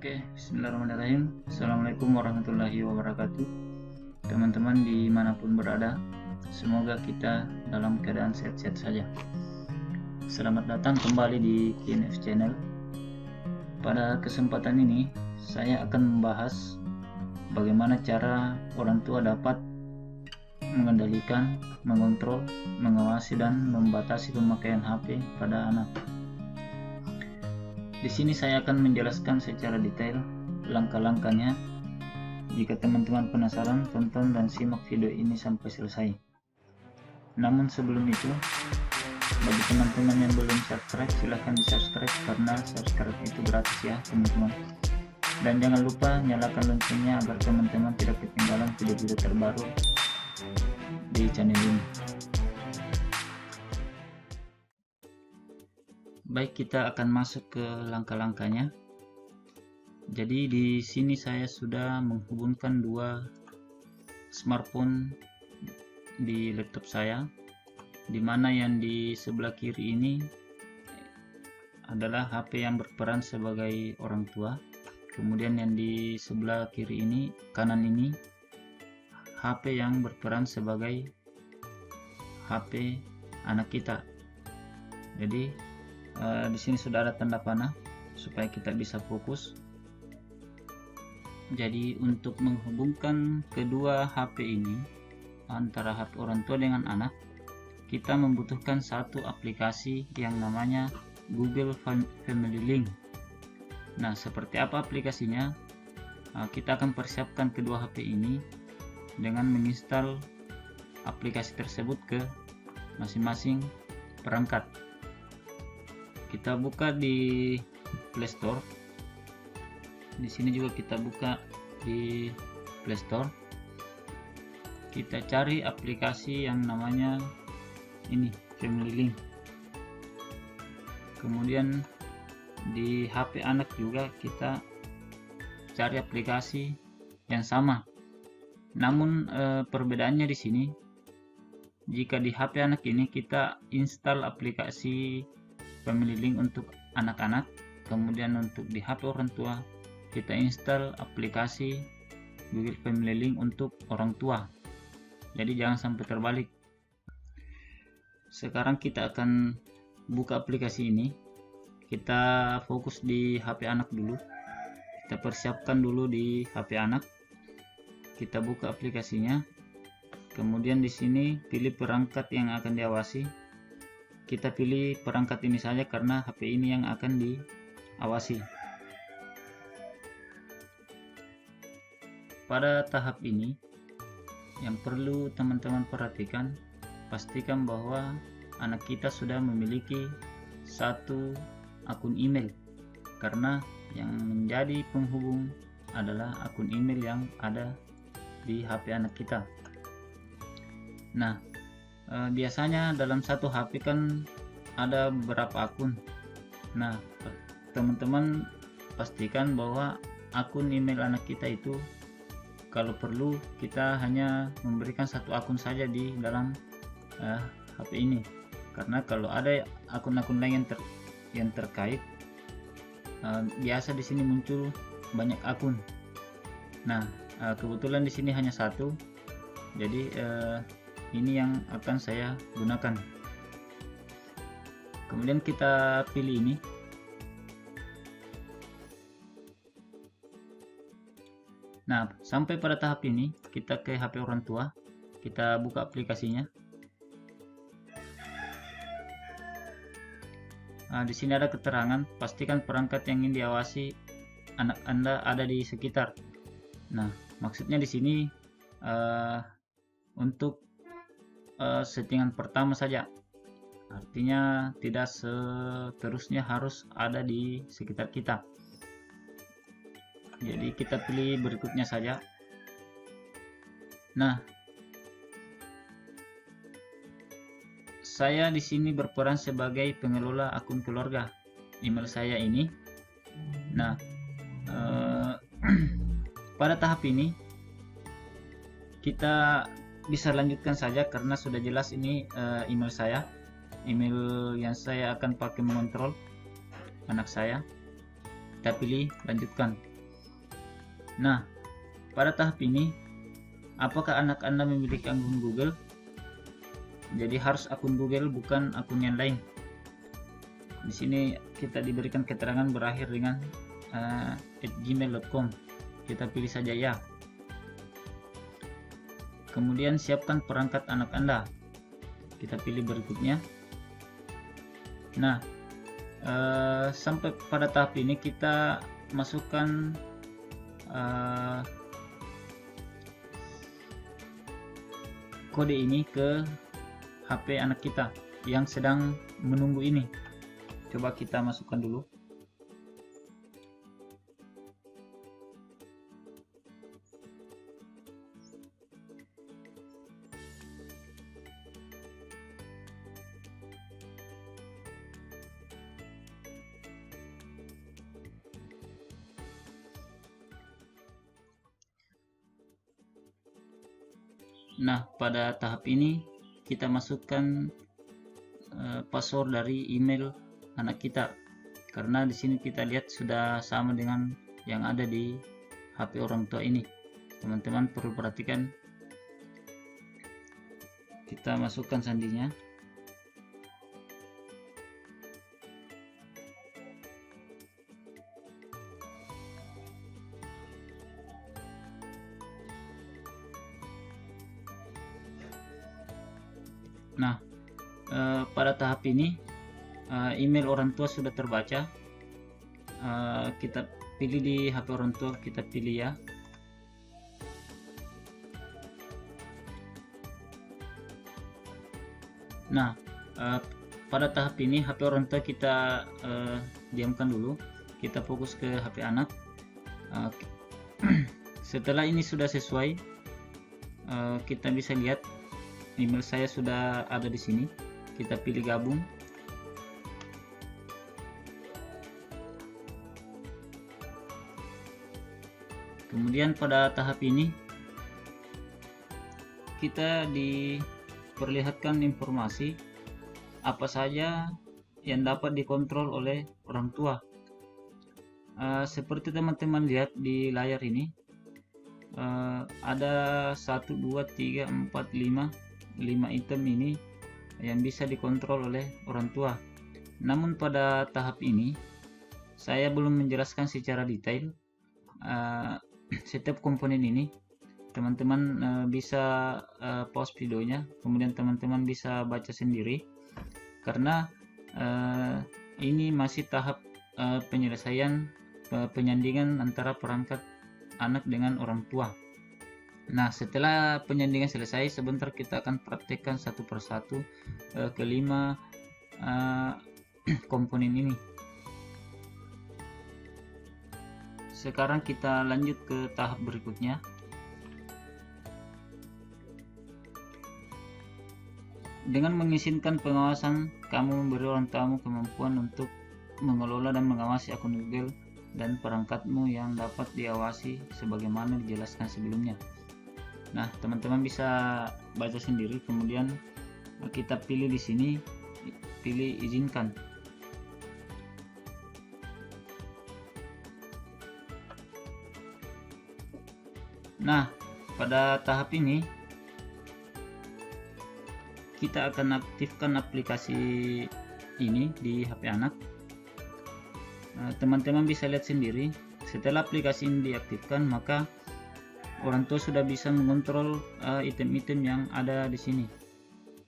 Oke, bismillahirrahmanirrahim. Assalamualaikum warahmatullahi wabarakatuh. Teman-teman dimanapun berada, semoga kita dalam keadaan sehat-sehat saja. Selamat datang kembali di KNF Channel. Pada kesempatan ini, saya akan membahas bagaimana cara orang tua dapat mengendalikan, mengontrol, mengawasi, dan membatasi pemakaian HP pada anak. Di sini saya akan menjelaskan secara detail langkah-langkahnya. Jika teman-teman penasaran, tonton dan simak video ini sampai selesai. Namun sebelum itu, bagi teman-teman yang belum subscribe, silahkan di subscribe karena subscribe itu gratis ya teman-teman. Dan jangan lupa nyalakan loncengnya agar teman-teman tidak ketinggalan video-video terbaru di channel ini. Baik, kita akan masuk ke langkah-langkahnya. Jadi di sini saya sudah menghubungkan dua smartphone di laptop saya, di mana yang di sebelah kiri ini adalah HP yang berperan sebagai orang tua. Kemudian yang di sebelah kiri ini, kanan ini, HP yang berperan sebagai HP anak kita. Jadi di sini sudah ada tanda panah supaya kita bisa fokus. Jadi untuk menghubungkan kedua HP ini, antara HP orang tua dengan anak, kita membutuhkan satu aplikasi yang namanya Google Family Link. Nah, seperti apa aplikasinya? Kita akan persiapkan kedua HP ini dengan menginstal aplikasi tersebut ke masing-masing perangkat. Kita buka di Play Store. Di sini juga kita buka di Play Store. Kita cari aplikasi yang namanya ini, Family Link. Kemudian di HP anak juga kita cari aplikasi yang sama. Namun perbedaannya di sini, jika di HP anak ini kita install aplikasi Family Link untuk anak-anak, kemudian untuk di HP orang tua kita install aplikasi Google Family Link untuk orang tua. Jadi jangan sampai terbalik. Sekarang kita akan buka aplikasi ini. Kita fokus di HP anak dulu. Kita persiapkan dulu di HP anak. Kita buka aplikasinya. Kemudian di sini pilih perangkat yang akan diawasi. Kita pilih perangkat ini saja karena HP ini yang akan diawasi. Pada tahap ini yang perlu teman-teman perhatikan, pastikan bahwa anak kita sudah memiliki satu akun email, karena yang menjadi penghubung adalah akun email yang ada di HP anak kita. Nah, biasanya dalam satu HP kan ada beberapa akun. Nah, teman-teman pastikan bahwa akun email anak kita itu kalau perlu kita hanya memberikan satu akun saja di dalam HP ini, karena kalau ada akun-akun lain yang terkait, biasa di sini muncul banyak akun. Nah, kebetulan di sini hanya satu, jadi ini yang akan saya gunakan. Kemudian kita pilih ini. Nah, sampai pada tahap ini kita ke HP orang tua. Kita buka aplikasinya. Nah, di sini ada keterangan, pastikan perangkat yang ingin diawasi anak Anda ada di sekitar. Nah, maksudnya di sini untuk settingan pertama saja, artinya tidak seterusnya harus ada di sekitar kita. Jadi kita pilih berikutnya saja. Nah, saya di sini berperan sebagai pengelola akun keluarga email saya ini. Nah, pada tahap ini kita bisa lanjutkan saja karena sudah jelas ini email saya, email yang saya akan pakai mengontrol anak saya. Kita pilih lanjutkan. Nah, pada tahap ini, apakah anak Anda memiliki akun Google? Jadi harus akun Google, bukan akun yang lain. Di sini kita diberikan keterangan berakhir dengan @gmail.com. Kita pilih saja ya. Kemudian siapkan perangkat anak Anda. Kita pilih berikutnya. Nah, sampai pada tahap ini kita masukkan kode ini ke HP anak kita yang sedang menunggu ini. Coba kita masukkan dulu. Nah, pada tahap ini kita masukkan password dari email anak kita, karena di sini kita lihat sudah sama dengan yang ada di HP orang tua ini. Teman-teman perlu perhatikan, kita masukkan sandinya. Nah, pada tahap ini email orang tua sudah terbaca. Kita pilih di HP orang tua, kita pilih ya. Nah, pada tahap ini HP orang tua kita diamkan dulu. Kita fokus ke HP anak. Setelah ini sudah sesuai, kita bisa lihat email saya sudah ada di sini. Kita pilih gabung. Kemudian pada tahap ini kita diperlihatkan informasi apa saja yang dapat dikontrol oleh orang tua. Seperti teman-teman lihat di layar ini, ada 1, 2, 3, 4, 5 item ini yang bisa dikontrol oleh orang tua. Namun pada tahap ini saya belum menjelaskan secara detail setiap komponen ini. Teman-teman bisa pause videonya, kemudian teman-teman bisa baca sendiri, karena ini masih tahap penyelesaian penyandingan antara perangkat anak dengan orang tua. Nah, setelah penyandingan selesai, sebentar kita akan praktekkan satu persatu kelima komponen ini. Sekarang kita lanjut ke tahap berikutnya. Dengan mengizinkan pengawasan, kamu memberi orang tuamu kemampuan untuk mengelola dan mengawasi akun Google dan perangkatmu yang dapat diawasi sebagaimana dijelaskan sebelumnya. Nah, teman-teman bisa baca sendiri, kemudian kita pilih di sini, pilih izinkan. Nah, pada tahap ini kita akan aktifkan aplikasi ini di HP anak. Teman-teman bisa lihat sendiri, setelah aplikasi ini diaktifkan, maka orang tua sudah bisa mengontrol item-item yang ada di sini,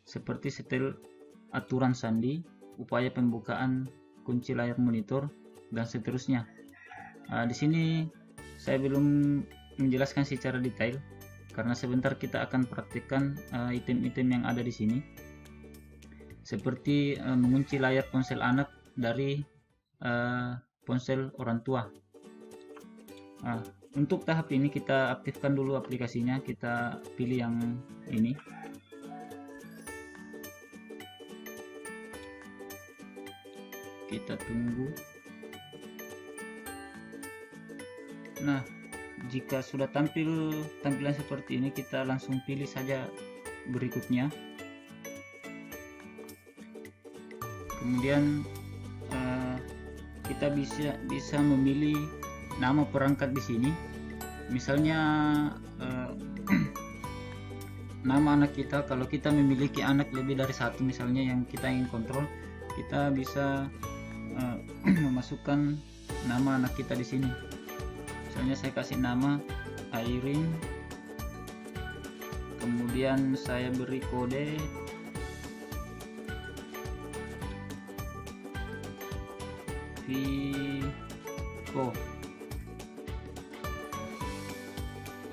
seperti setel aturan sandi, upaya pembukaan kunci layar monitor, dan seterusnya. Di sini saya belum menjelaskan secara detail, karena sebentar kita akan praktikkan item-item yang ada di sini, seperti mengunci layar ponsel anak dari ponsel orang tua. Untuk tahap ini kita aktifkan dulu aplikasinya, kita pilih yang ini. Kita tunggu. Nah, jika sudah tampilan seperti ini, kita langsung pilih saja berikutnya. Kemudian kita bisa memilih nama perangkat di sini. misalnya nama anak kita, kalau kita memiliki anak lebih dari satu misalnya yang kita ingin kontrol, kita bisa memasukkan nama anak kita di sini. Misalnya saya kasih nama Airin, kemudian saya beri kode Vivo.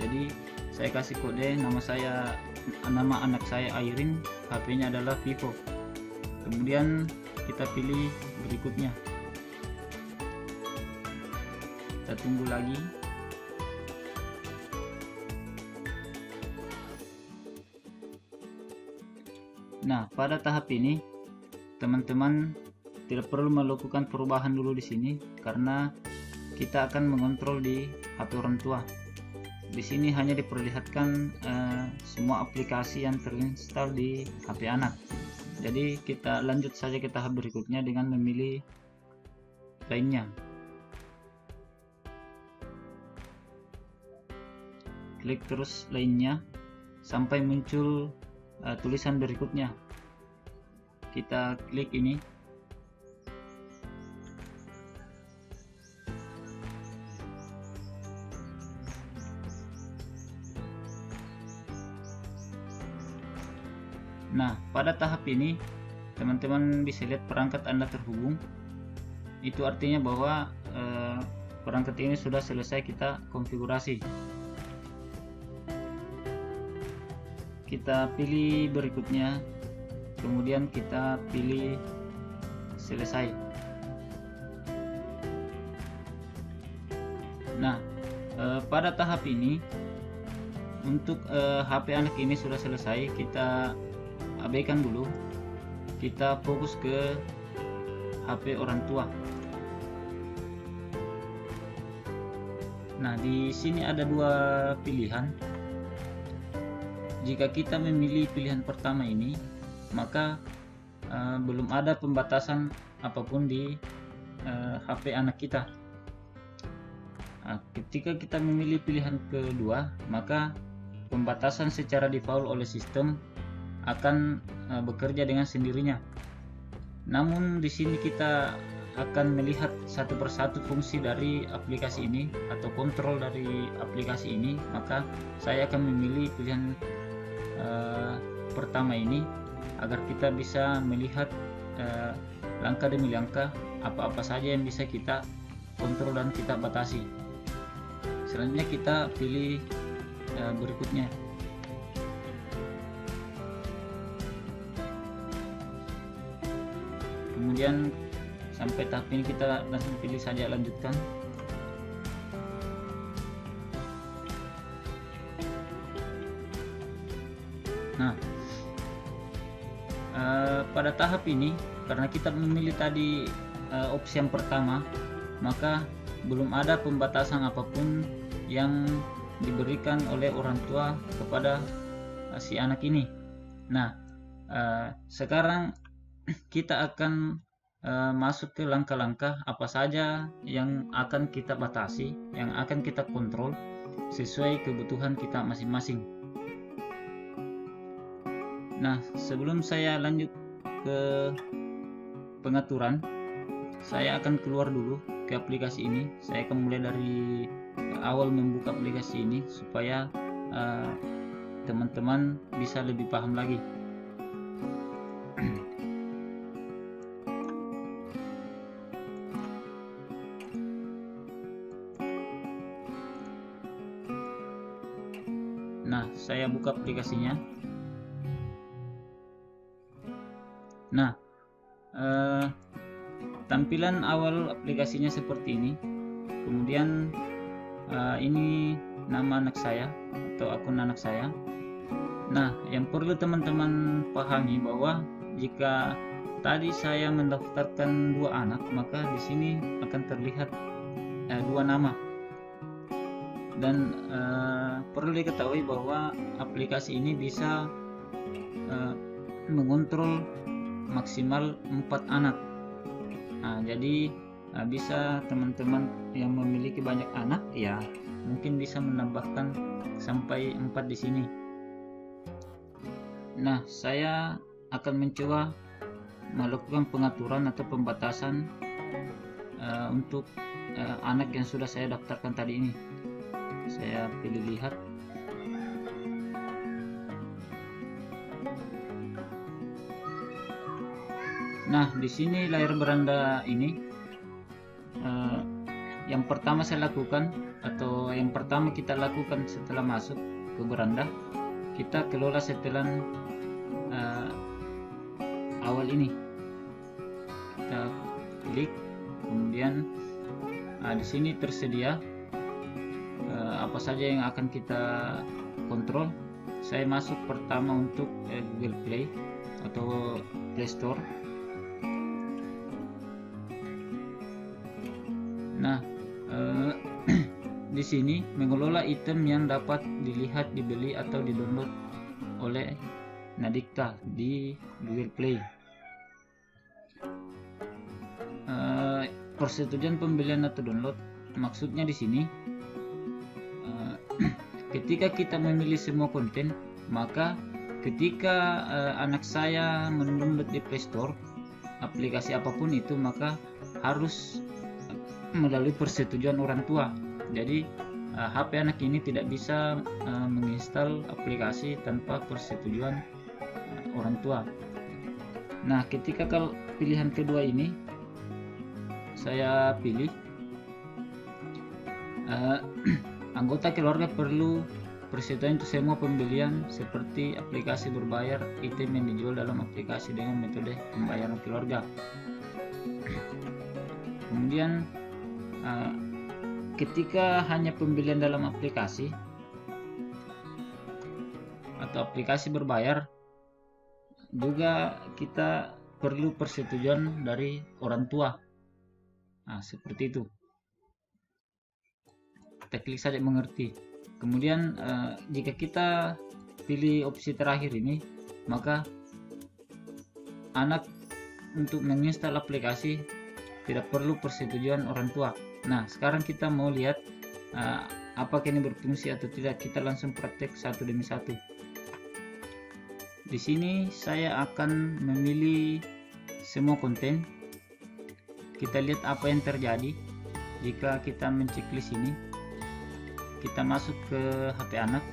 Jadi saya kasih kode nama anak saya Airin, HP-nya adalah Vivo. Kemudian kita pilih berikutnya. Kita tunggu lagi. Nah, pada tahap ini teman-teman tidak perlu melakukan perubahan dulu di sini karena kita akan mengontrol di HP orang tua. Di sini hanya diperlihatkan semua aplikasi yang terinstall di HP anak. Jadi kita lanjut saja ke tahap berikutnya dengan memilih lainnya. Klik terus lainnya sampai muncul tulisan berikutnya. Kita klik ini. Nah, pada tahap ini teman-teman bisa lihat perangkat Anda terhubung. Itu artinya bahwa perangkat ini sudah selesai kita konfigurasi. Kita pilih berikutnya, kemudian kita pilih selesai. Nah, pada tahap ini untuk HP anak ini sudah selesai, kita abaikan dulu, kita fokus ke HP orang tua. Nah, di sini ada dua pilihan. Jika kita memilih pilihan pertama ini, maka belum ada pembatasan apapun di HP anak kita. Nah, ketika kita memilih pilihan kedua, maka pembatasan secara default oleh sistem akan bekerja dengan sendirinya. Namun di sini kita akan melihat satu persatu fungsi dari aplikasi ini atau kontrol dari aplikasi ini, maka saya akan memilih pilihan pertama ini agar kita bisa melihat langkah demi langkah apa-apa saja yang bisa kita kontrol dan kita batasi. Selanjutnya kita pilih berikutnya. Kemudian sampai tahap ini kita langsung pilih saja lanjutkan. Nah, pada tahap ini karena kita memilih tadi opsi yang pertama, maka belum ada pembatasan apapun yang diberikan oleh orang tua kepada si anak ini. Nah, sekarang kita akan masuk ke langkah-langkah apa saja yang akan kita batasi, yang akan kita kontrol sesuai kebutuhan kita masing-masing. Nah, sebelum saya lanjut ke pengaturan, saya akan keluar dulu ke aplikasi ini. Saya akan mulai dari awal membuka aplikasi ini supaya teman-teman bisa lebih paham lagi. Nah, saya buka aplikasinya. Nah, tampilan awal aplikasinya seperti ini. Kemudian ini nama anak saya atau akun anak saya. Nah, yang perlu teman-teman pahami bahwa jika tadi saya mendaftarkan dua anak, maka di sini akan terlihat dua nama. Dan perlu diketahui bahwa aplikasi ini bisa mengontrol maksimal 4 anak. Nah, jadi bisa teman-teman yang memiliki banyak anak ya mungkin bisa menambahkan sampai 4 di sini. Nah, saya akan mencoba melakukan pengaturan atau pembatasan untuk anak yang sudah saya daftarkan tadi ini. Saya pilih lihat. Nah, di sini layar beranda ini yang pertama saya lakukan, atau yang pertama kita lakukan setelah masuk ke beranda, kita kelola setelan awal ini. Kita klik, kemudian di sini tersedia apa saja yang akan kita kontrol. Saya masuk pertama untuk Google Play atau Play Store. Nah, di sini mengelola item yang dapat dilihat, dibeli atau didownload oleh Nadikta di Google Play. Persetujuan pembelian atau download, maksudnya di sini ketika kita memilih semua konten, maka ketika anak saya mendownload di Play Store aplikasi apapun itu, maka harus melalui persetujuan orang tua. Jadi HP anak ini tidak bisa menginstal aplikasi tanpa persetujuan orang tua. Nah, ketika kalau pilihan kedua ini saya pilih, anggota keluarga perlu persetujuan untuk semua pembelian seperti aplikasi berbayar, item yang dijual dalam aplikasi dengan metode pembayaran keluarga. Kemudian ketika hanya pembelian dalam aplikasi atau aplikasi berbayar, juga kita perlu persetujuan dari orang tua. Nah, seperti itu. Kita klik saja mengerti. Kemudian jika kita pilih opsi terakhir ini, maka anak untuk menginstal aplikasi tidak perlu persetujuan orang tua. Nah, sekarang kita mau lihat apakah ini berfungsi atau tidak. Kita langsung praktek satu demi satu. Di sini saya akan memilih semua konten. Kita lihat apa yang terjadi jika kita menceklis ini. Kita masuk ke HP anak,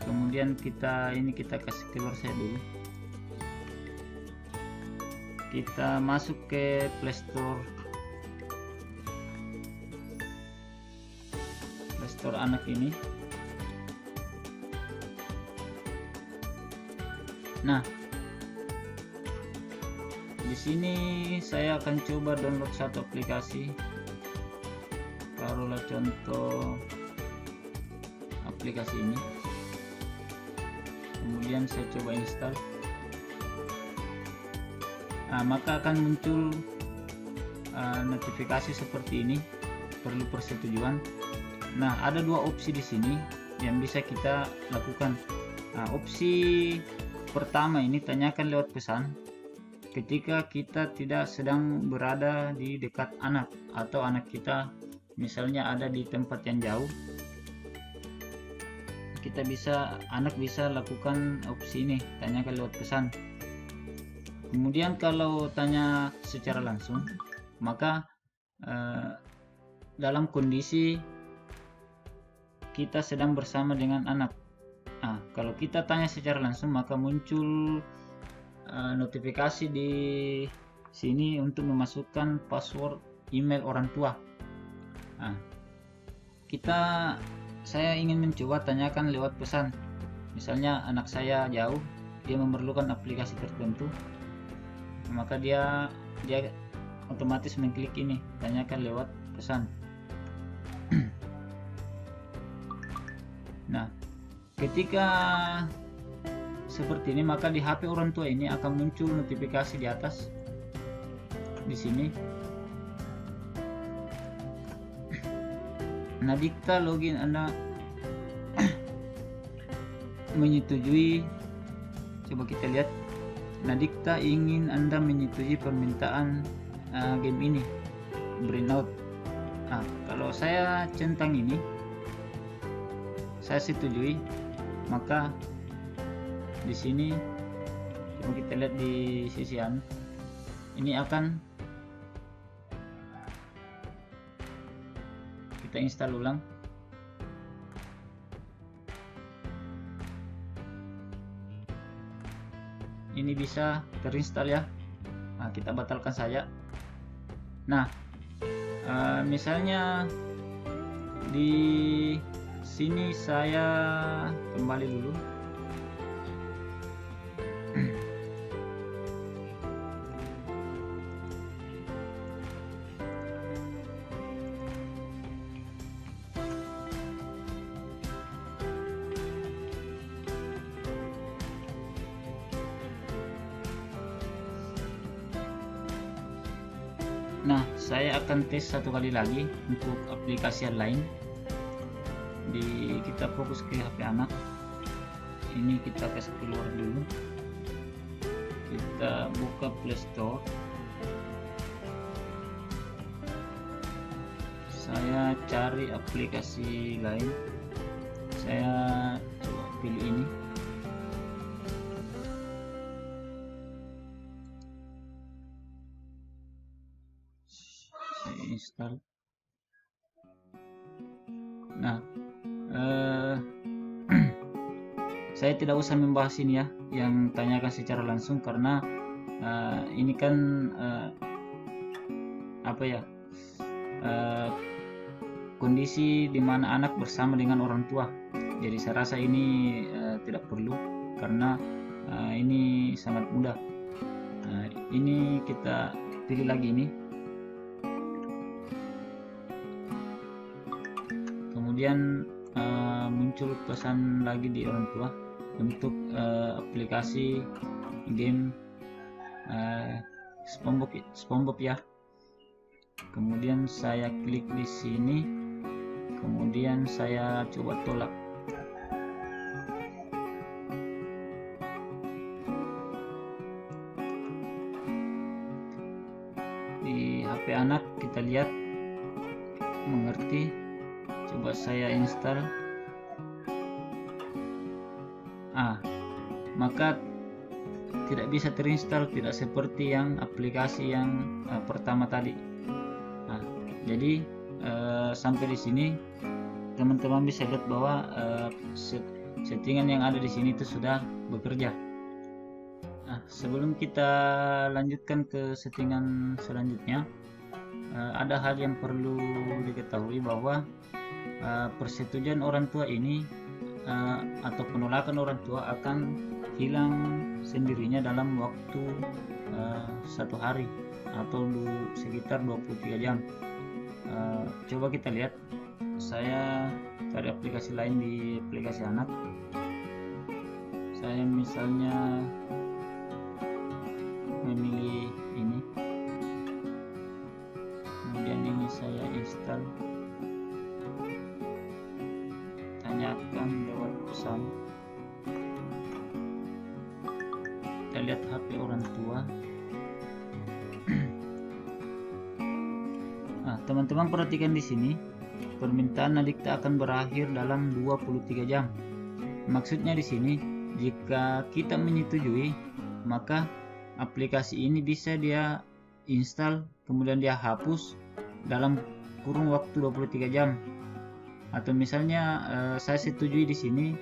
kemudian kita kasih keluar saya dulu. Kita masuk ke Play Store anak ini. Nah, di sini saya akan coba download satu aplikasi. Taruhlah contoh aplikasi ini. Kemudian saya coba install. Nah, maka akan muncul notifikasi seperti ini, perlu persetujuan. Nah, ada dua opsi di sini yang bisa kita lakukan. Nah, opsi pertama ini tanyakan lewat pesan ketika kita tidak sedang berada di dekat anak, atau anak kita misalnya ada di tempat yang jauh. Anak bisa lakukan opsi ini, tanyakan lewat pesan. Kemudian kalau tanya secara langsung, maka dalam kondisi kita sedang bersama dengan anak. Nah, kalau kita tanya secara langsung, maka muncul notifikasi di sini untuk memasukkan password email orang tua. Nah, saya ingin mencoba tanyakan lewat pesan. Misalnya anak saya jauh, dia memerlukan aplikasi tertentu, maka dia otomatis mengklik ini, tanyakan lewat pesan. Nah, ketika seperti ini, maka di HP orang tua ini akan muncul notifikasi di atas di sini. Nadikta login Anda menyetujui. Coba kita lihat. Nadikta ingin Anda menyetujui permintaan game ini, Burnout. Nah, kalau saya centang ini, saya setujui, maka di sini coba kita lihat di sisian ini akan kita install ulang. Ini bisa terinstall ya. Nah, kita batalkan saja. Nah, misalnya di sini saya kembali dulu. Nah, saya akan tes satu kali lagi untuk aplikasi yang lain. Kita fokus ke HP anak. Ini kita kasih keluar dulu. Kita buka Play Store. Saya cari aplikasi lain. Saya coba pilih ini. Install. Nah, saya tidak usah membahas ini ya, yang tanyakan secara langsung, karena ini kan apa ya, kondisi di mana anak bersama dengan orang tua. Jadi saya rasa ini tidak perlu, karena ini sangat mudah. Ini kita pilih lagi ini. Kemudian muncul pesan lagi di orang tua untuk aplikasi game SpongeBob ya. Kemudian saya klik di sini, kemudian saya coba tolak. Di HP anak kita lihat mengerti. Coba saya install. Maka tidak bisa terinstall, tidak seperti yang aplikasi yang pertama tadi. Jadi sampai di sini teman-teman bisa lihat bahwa settingan yang ada di sini itu sudah bekerja. Sebelum kita lanjutkan ke settingan selanjutnya, ada hal yang perlu diketahui bahwa persetujuan orang tua ini atau penolakan orang tua akan hilang sendirinya dalam waktu 1 hari atau sekitar 23 jam. Coba kita lihat. Saya cari aplikasi lain di aplikasi anak. Saya misalnya memilih ini, kemudian ini saya install. Tanyakan lewat pesan. Kita lihat HP orang tua. Teman-teman perhatikan di sini, permintaan Nadikta akan berakhir dalam 23 jam. Maksudnya di sini, jika kita menyetujui, maka aplikasi ini bisa dia install, kemudian dia hapus dalam kurun waktu 23 jam. Atau misalnya saya setujui di sini,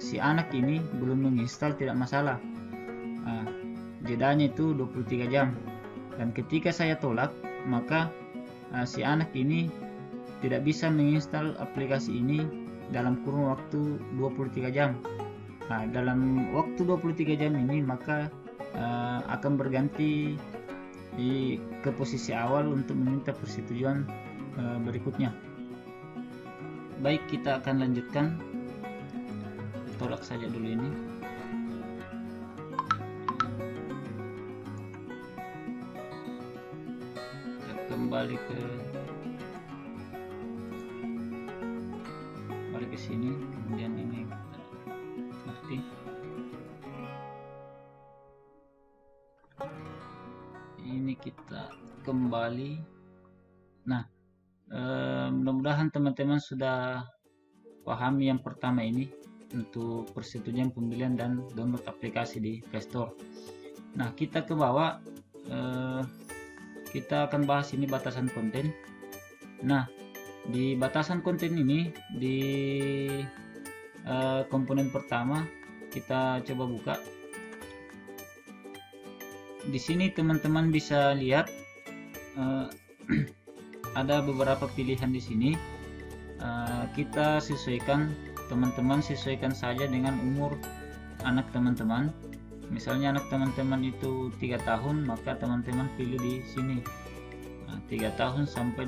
si anak ini belum menginstal, tidak masalah. Jedanya itu 23 jam. Dan ketika saya tolak, maka si anak ini tidak bisa menginstal aplikasi ini dalam kurun waktu 23 jam. Dalam waktu 23 jam ini maka akan berganti ke posisi awal untuk meminta persetujuan berikutnya. Baik, kita akan lanjutkan. Tolak saja dulu ini. Kembali ke sini, kemudian ini kita ngerti. Ini kita kembali. Nah, mudah-mudahan teman-teman sudah pahami yang pertama ini untuk persetujuan pembelian dan download aplikasi di Play Store. Nah, kita ke bawah, kita akan bahas ini batasan konten. Nah, di batasan konten ini di komponen pertama kita coba buka. Di sini teman-teman bisa lihat ada beberapa pilihan di sini. Kita sesuaikan, teman-teman sesuaikan saja dengan umur anak teman-teman. Misalnya anak teman-teman itu 3 tahun, maka teman-teman pilih di sini 3 tahun sampai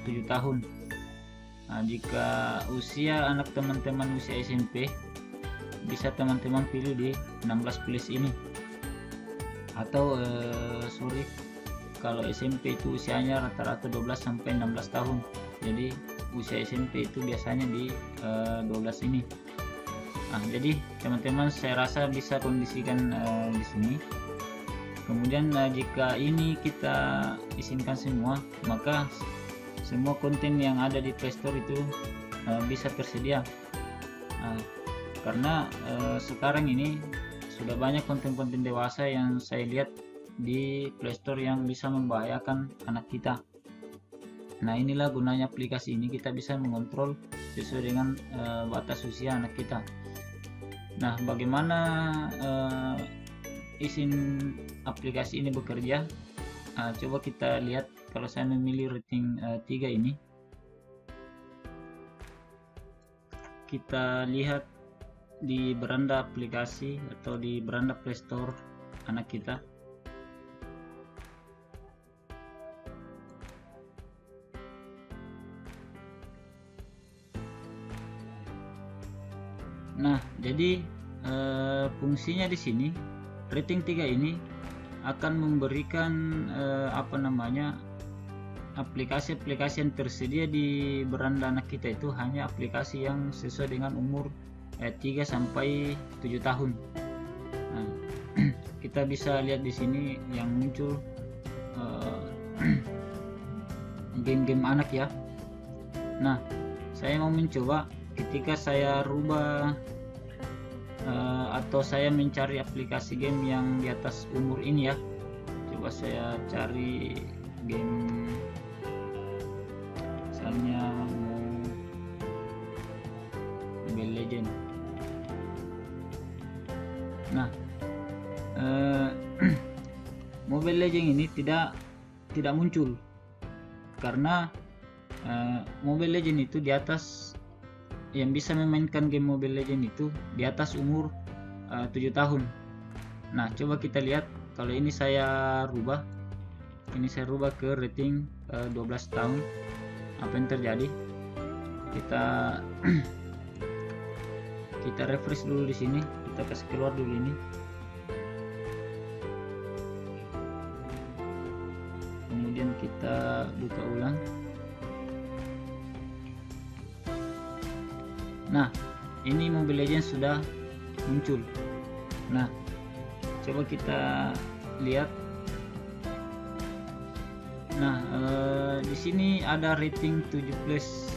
7 tahun. Nah, jika usia anak teman-teman usia SMP, bisa teman-teman pilih di 16 plus ini. Atau kalau SMP itu usianya rata-rata 12 sampai 16 tahun. Jadi usia SMP itu biasanya di 12 ini. Nah, jadi teman-teman saya rasa bisa kondisikan di sini. Kemudian jika ini kita izinkan semua, maka semua konten yang ada di Play Store itu bisa tersedia. Karena sekarang ini sudah banyak konten-konten dewasa yang saya lihat di Play Store yang bisa membahayakan anak kita. Nah, inilah gunanya aplikasi ini, kita bisa mengontrol sesuai dengan batas usia anak kita. Nah, bagaimana izin aplikasi ini bekerja? Coba kita lihat. Kalau saya memilih rating 3 ini, kita lihat di beranda aplikasi atau di beranda Play Store anak kita. Nah, jadi fungsinya di sini rating 3 ini akan memberikan aplikasi-aplikasi yang tersedia di beranda anak kita itu hanya aplikasi yang sesuai dengan umur 3 sampai 7 tahun. Nah, kita bisa lihat di sini yang muncul game-game anak ya. Nah, saya mau mencoba ketika saya rubah atau saya mencari aplikasi game yang di atas umur ini ya. Coba saya cari game, misalnya Mobile Legends. Nah, Mobile Legends ini tidak muncul karena Mobile Legends itu di atas, yang bisa memainkan game Mobile Legends itu di atas umur 7 tahun. Nah, coba kita lihat kalau ini saya rubah. Ini saya rubah ke rating 12 tahun. Apa yang terjadi? Kita refresh dulu di sini. Kita kasih keluar dulu ini. Kemudian kita buka ulang. Nah, ini Mobile Legends sudah muncul. Nah, coba kita lihat. Nah, di sini ada rating 7 plus.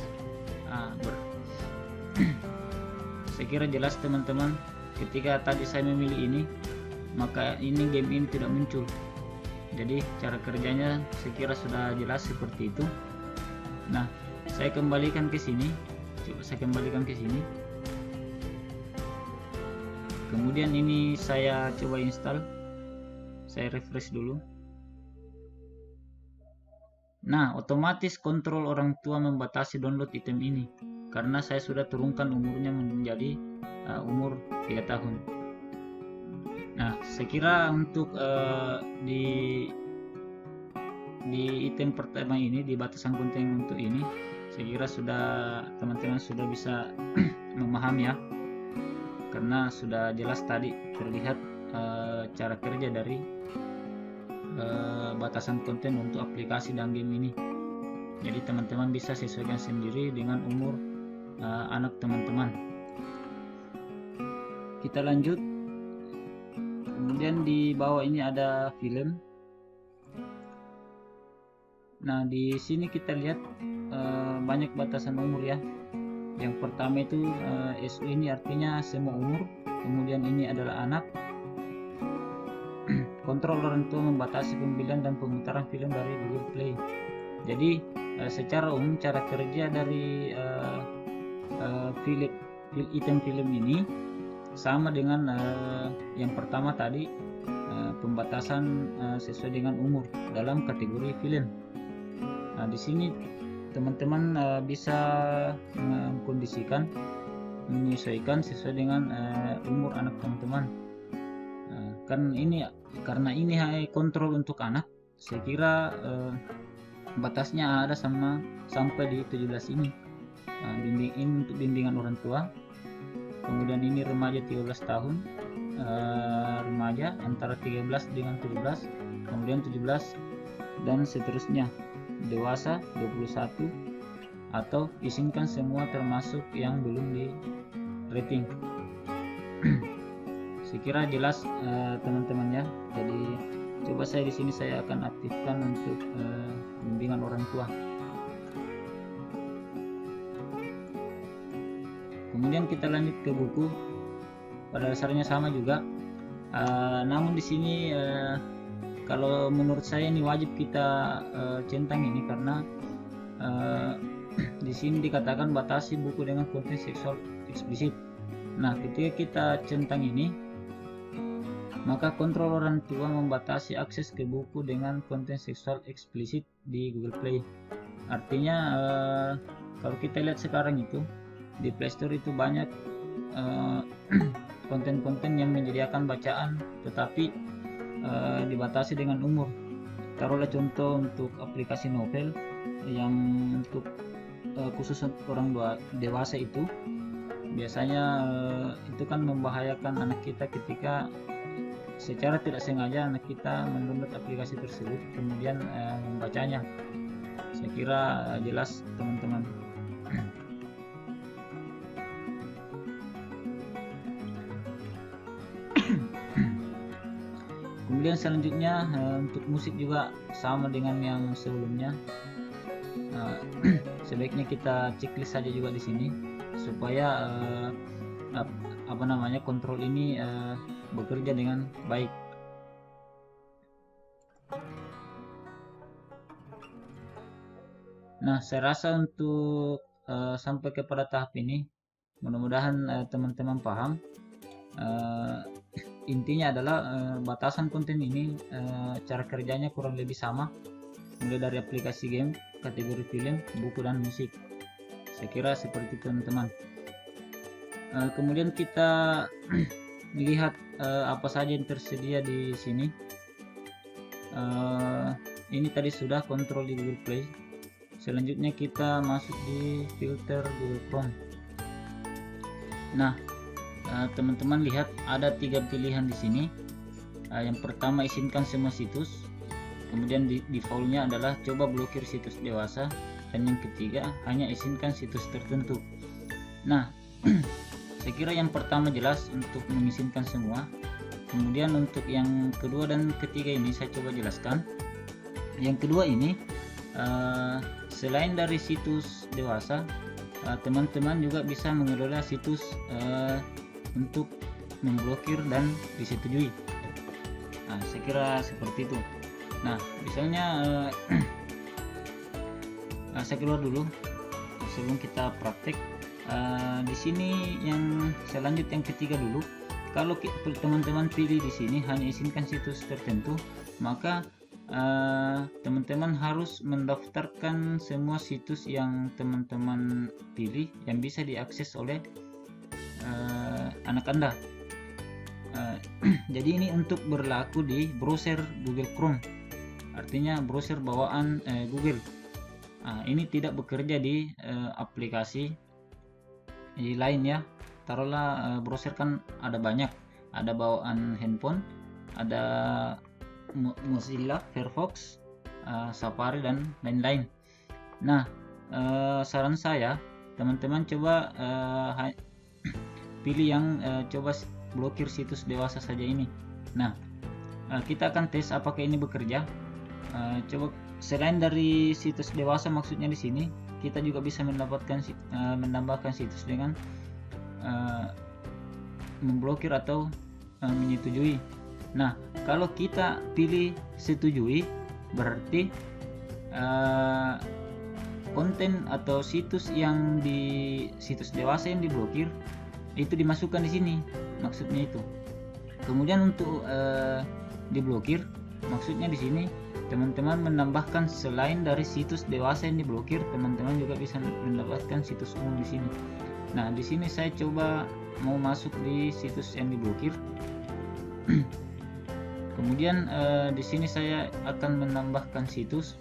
Saya kira jelas teman-teman, ketika tadi saya memilih ini, maka ini game ini tidak muncul. Jadi cara kerjanya saya kira sudah jelas seperti itu. Nah, saya kembalikan ke sini. Coba saya kembalikan ke sini. Kemudian ini saya coba install. Saya refresh dulu. Nah, otomatis kontrol orang tua membatasi download item ini karena saya sudah turunkan umurnya menjadi umur 3 tahun. Nah, saya kira untuk di item pertama ini, di batasan konten untuk ini, saya kira sudah teman-teman sudah bisa memahami ya, karena sudah jelas tadi terlihat cara kerja dari batasan konten untuk aplikasi dan game ini. Jadi teman-teman bisa sesuaikan sendiri dengan umur anak teman-teman. Kita lanjut. Kemudian di bawah ini ada film. Nah, di sini kita lihat banyak batasan umur ya. Yang pertama itu SU ini artinya semua umur, kemudian ini adalah anak. Kontrol orang tua membatasi pembelian dan pemutaran film dari Google Play. Jadi secara umum cara kerja dari item film ini sama dengan yang pertama tadi, pembatasan sesuai dengan umur dalam kategori film. Nah, di sini teman-teman bisa mengkondisikan, menyesuaikan sesuai dengan umur anak teman-teman. Karena ini kontrol untuk anak, saya kira batasnya ada sampai di 17 ini. Ini untuk bimbingan orang tua. Kemudian ini remaja 13 tahun, remaja antara 13 dengan 17, kemudian 17 dan seterusnya. Dewasa 21 atau izinkan semua termasuk yang belum di rating. Saya kira jelas teman-teman ya. Jadi coba saya di sini saya akan aktifkan untuk bimbingan orang tua. Kemudian kita lanjut ke buku. Pada dasarnya sama juga. Namun di sini kalau menurut saya ini wajib kita centang ini karena di sini dikatakan batasi buku dengan konten seksual eksplisit. Nah, ketika kita centang ini, maka kontrol orang tua membatasi akses ke buku dengan konten seksual eksplisit di Google Play. Artinya kalau kita lihat sekarang itu di Play Store itu banyak konten-konten yang menyediakan bacaan tetapi dibatasi dengan umur. Taruhlah contoh untuk aplikasi novel yang untuk khusus orang dewasa itu biasanya itu kan membahayakan anak kita ketika secara tidak sengaja anak kita mendownload aplikasi tersebut kemudian membacanya. Saya kira jelas teman-teman. Kemudian selanjutnya untuk musik juga sama dengan yang sebelumnya. Sebaiknya kita checklist saja juga di sini supaya kontrol ini bekerja dengan baik. Nah, saya rasa untuk sampai kepada tahap ini mudah-mudahan teman-teman paham. Intinya adalah batasan konten ini cara kerjanya kurang lebih sama, mulai dari aplikasi game, kategori film, buku dan musik. Saya kira seperti itu teman-teman. Kemudian kita lihat apa saja yang tersedia di sini. Ini tadi sudah kontrol di Google Play. Selanjutnya kita masuk di filter Google Chrome. Nah, teman-teman lihat ada 3 pilihan di sini. Yang pertama, izinkan semua situs. Kemudian defaultnya adalah coba blokir situs dewasa, dan yang ketiga hanya izinkan situs tertentu. Nah, saya kira yang pertama jelas untuk mengizinkan semua. Kemudian untuk yang kedua dan ketiga ini saya coba jelaskan. Yang kedua ini selain dari situs dewasa, teman-teman juga bisa mengelola situs untuk memblokir dan disetujui. Nah, saya kira seperti itu. Nah, misalnya saya keluar dulu sebelum kita praktek. Di sini yang saya lanjut yang ketiga dulu. Kalau teman-teman pilih di sini hanya izinkan situs tertentu, maka teman-teman harus mendaftarkan semua situs yang teman-teman pilih yang bisa diakses oleh anak Anda. Jadi ini untuk berlaku di browser Google Chrome, artinya browser bawaan Google. Ini tidak bekerja di aplikasi lain ya. Taruhlah browser kan ada banyak, ada bawaan handphone, ada Mozilla, Firefox, Safari dan lain-lain. Nah, saran saya teman-teman coba pilih yang coba blokir situs dewasa saja ini. Nah, kita akan tes apakah ini bekerja. Coba selain dari situs dewasa, maksudnya di sini kita juga bisa menambahkan situs dengan memblokir atau menyetujui. Nah, kalau kita pilih setujui, berarti konten atau situs yang di situs dewasa yang diblokir itu dimasukkan di sini, maksudnya itu. Kemudian untuk diblokir, maksudnya di sini teman-teman menambahkan selain dari situs dewasa yang diblokir, teman-teman juga bisa mendapatkan situs umum di sini. Nah, di sini saya coba mau masuk di situs yang diblokir. Kemudian di sini saya akan menambahkan situs.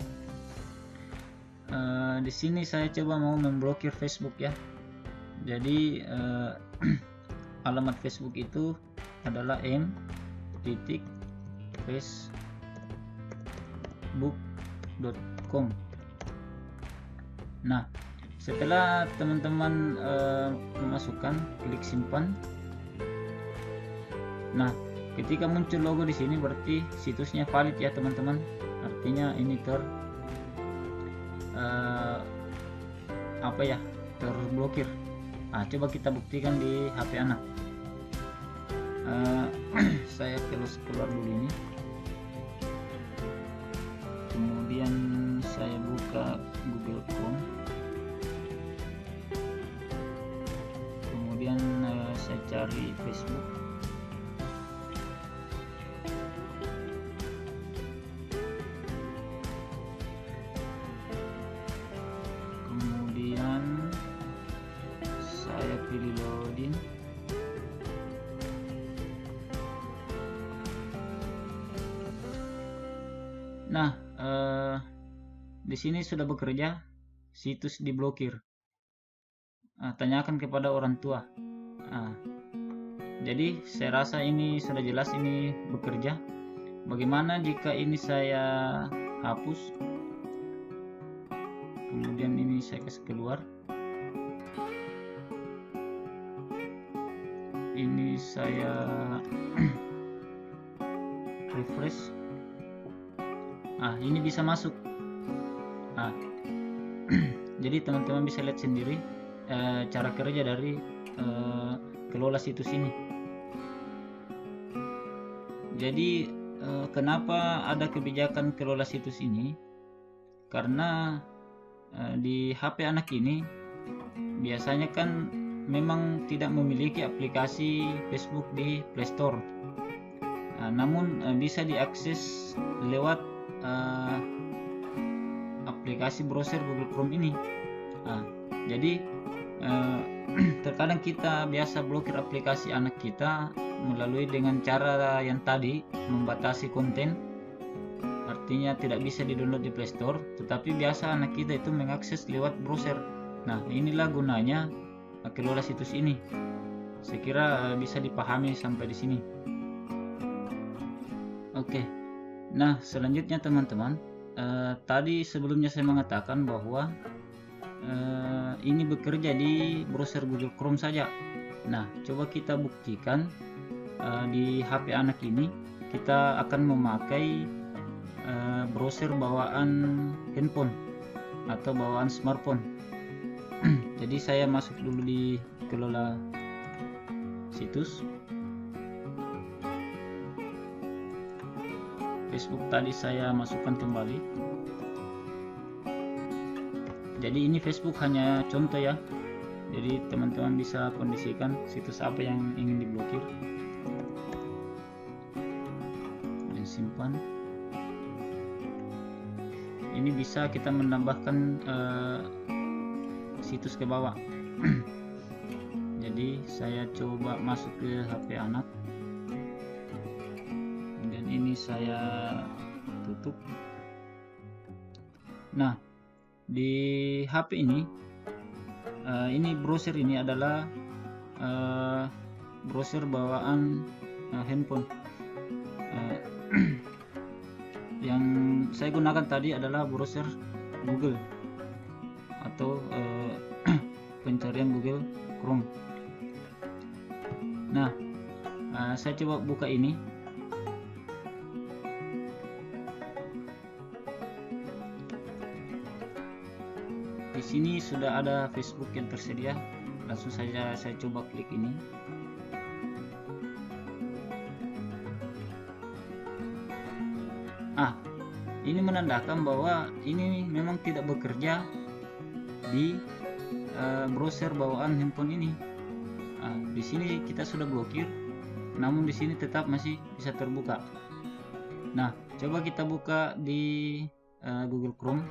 Di sini saya coba mau memblokir Facebook ya. Jadi alamat Facebook itu adalah m.facebook.com. Nah, setelah teman-teman memasukkan, klik simpan. Nah, ketika muncul logo di sini berarti situsnya valid ya teman-teman. Artinya ini terblokir. Nah, coba kita buktikan di HP anak. Saya keluar dulu ini. Kemudian saya buka Google Chrome. Kemudian saya cari Facebook. Kemudian saya pilih login. Nah, di sini sudah bekerja, situs diblokir. Tanyakan kepada orang tua. Jadi saya rasa ini sudah jelas ini bekerja. Bagaimana jika ini saya hapus? Kemudian ini saya kasih keluar. Ini saya refresh. Ini bisa masuk. Jadi teman-teman bisa lihat sendiri cara kerja dari kelola situs ini. Jadi kenapa ada kebijakan kelola situs ini? Karena di HP anak ini biasanya kan memang tidak memiliki aplikasi Facebook di Play Store. Namun bisa diakses lewat aplikasi browser Google Chrome ini. Jadi terkadang kita biasa blokir aplikasi anak kita melalui dengan cara yang tadi, membatasi konten, artinya tidak bisa di-download di Play Store, tetapi biasa anak kita itu mengakses lewat browser. Nah, inilah gunanya kelola situs ini. Saya kira bisa dipahami sampai di sini. Oke. Nah, selanjutnya teman-teman, tadi sebelumnya saya mengatakan bahwa ini bekerja di browser Google Chrome saja. Nah, coba kita buktikan di HP anak ini kita akan memakai browser bawaan handphone atau bawaan smartphone. Jadi saya masuk dulu di kelola situs. Facebook tadi saya masukkan kembali. Jadi ini Facebook hanya contoh ya. Jadi teman-teman bisa kondisikan situs apa yang ingin diblokir. Dan simpan. Ini bisa kita menambahkan situs ke bawah. Jadi saya coba masuk ke HP anak. Dan ini saya tutup. Nah, di HP ini browser ini adalah browser bawaan handphone. Yang saya gunakan tadi adalah browser Google atau pencarian Google Chrome. Nah, saya coba buka ini. ini sudah ada Facebook yang tersedia. Langsung saja saya coba klik ini. Ini menandakan bahwa ini memang tidak bekerja di browser bawaan handphone ini. Di sini kita sudah blokir, namun di sini tetap masih bisa terbuka. Nah, coba kita buka di Google Chrome.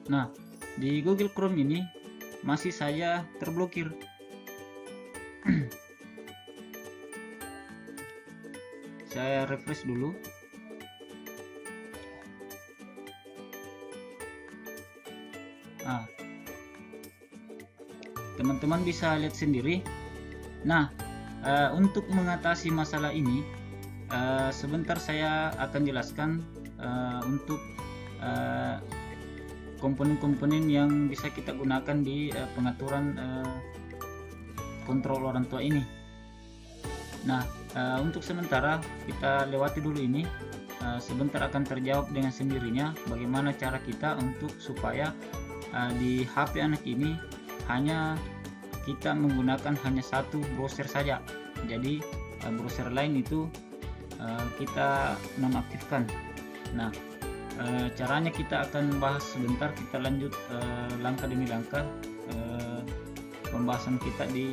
Nah, di Google Chrome ini masih saja terblokir. Saya refresh dulu. Teman-teman bisa lihat sendiri. Nah, untuk mengatasi masalah ini, sebentar saya akan jelaskan untuk komponen-komponen yang bisa kita gunakan di pengaturan kontrol orang tua ini. Nah, untuk sementara kita lewati dulu ini. Sebentar akan terjawab dengan sendirinya bagaimana cara kita untuk supaya di HP anak ini hanya kita menggunakan hanya satu browser saja. Jadi browser lain itu kita nonaktifkan. Nah, caranya kita akan bahas sebentar. Kita lanjut langkah demi langkah pembahasan kita di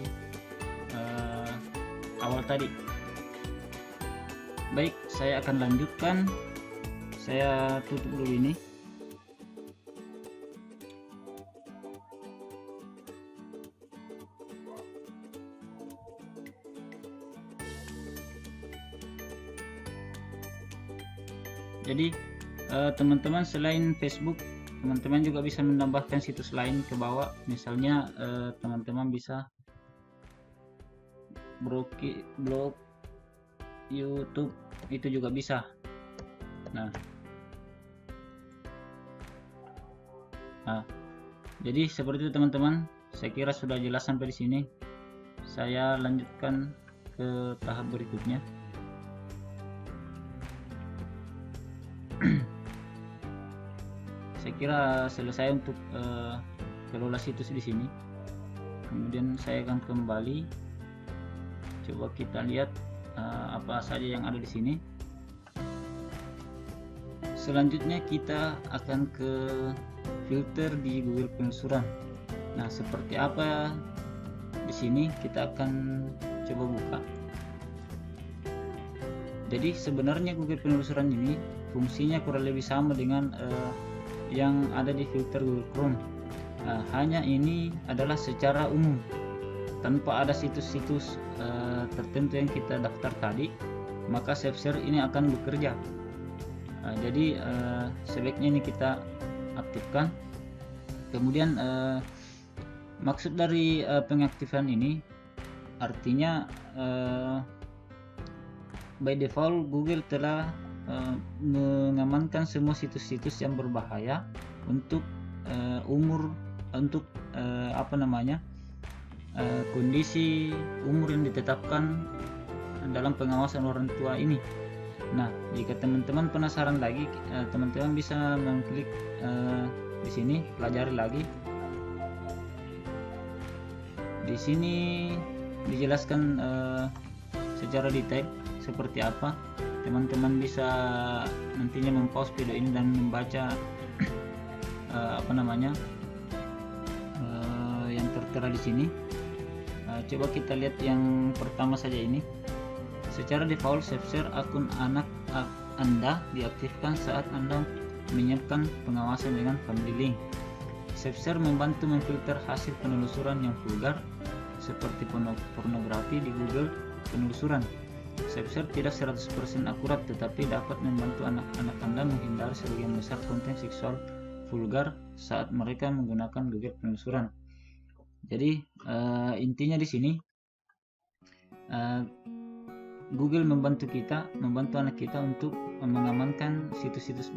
awal tadi. Baik, saya akan lanjutkan. Saya tutup dulu ini. Jadi teman-teman selain Facebook, teman-teman juga bisa menambahkan situs lain ke bawah. Misalnya teman-teman bisa blog YouTube, itu juga bisa. Nah, jadi seperti itu teman-teman. Saya kira sudah jelas sampai di sini. Saya lanjutkan ke tahap berikutnya. Saya kira selesai untuk kelola situs di sini. Kemudian saya akan kembali. Coba kita lihat apa saja yang ada di sini. Selanjutnya kita akan ke filter di Google Penelusuran. Nah, seperti apa di sini kita akan coba buka. Jadi sebenarnya Google Penelusuran ini fungsinya kurang lebih sama dengan yang ada di filter Google Chrome. Hanya ini adalah secara umum, tanpa ada situs-situs tertentu yang kita daftar tadi, maka SafeShare ini akan bekerja. Jadi sebaiknya ini kita aktifkan. Kemudian maksud dari pengaktifan ini artinya by default Google telah mengamankan semua situs-situs yang berbahaya untuk kondisi umur yang ditetapkan dalam pengawasan orang tua ini. Nah, jika teman-teman penasaran lagi, teman-teman bisa mengklik di sini, pelajari lagi. Di sini dijelaskan secara detail seperti apa. Teman-teman bisa nantinya mempause video ini dan membaca yang tertera di sini. Coba kita lihat yang pertama saja ini. Secara default SafeShare akun anak Anda diaktifkan saat Anda menyiapkan pengawasan dengan Family Link. SafeShare membantu memfilter hasil penelusuran yang vulgar seperti pornografi di Google Penelusuran. SafeShare tidak 100% akurat, tetapi dapat membantu anak-anak Anda menghindari sebagian besar konten seksual vulgar saat mereka menggunakan Google Penelusuran. Jadi intinya di sini Google membantu anak kita untuk mengamankan situs-situs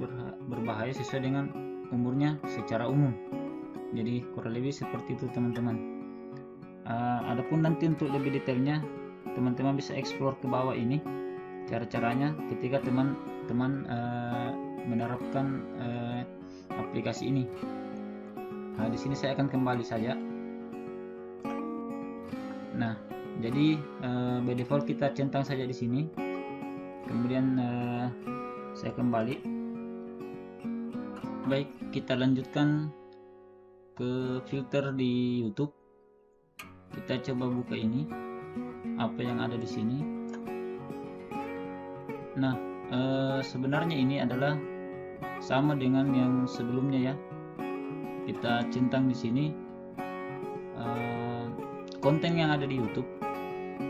berbahaya sesuai dengan umurnya secara umum. Jadi kurang lebih seperti itu teman-teman. Adapun nanti untuk lebih detailnya teman-teman bisa explore ke bawah ini cara-caranya ketika teman-teman menerapkan aplikasi ini. Di sini saya akan kembali saja. Nah, jadi by default kita centang saja di sini. Kemudian saya kembali. Baik, kita lanjutkan ke filter di YouTube. Kita coba buka ini, apa yang ada di sini. Nah, sebenarnya ini adalah sama dengan yang sebelumnya ya. Kita centang di sini. Konten yang ada di YouTube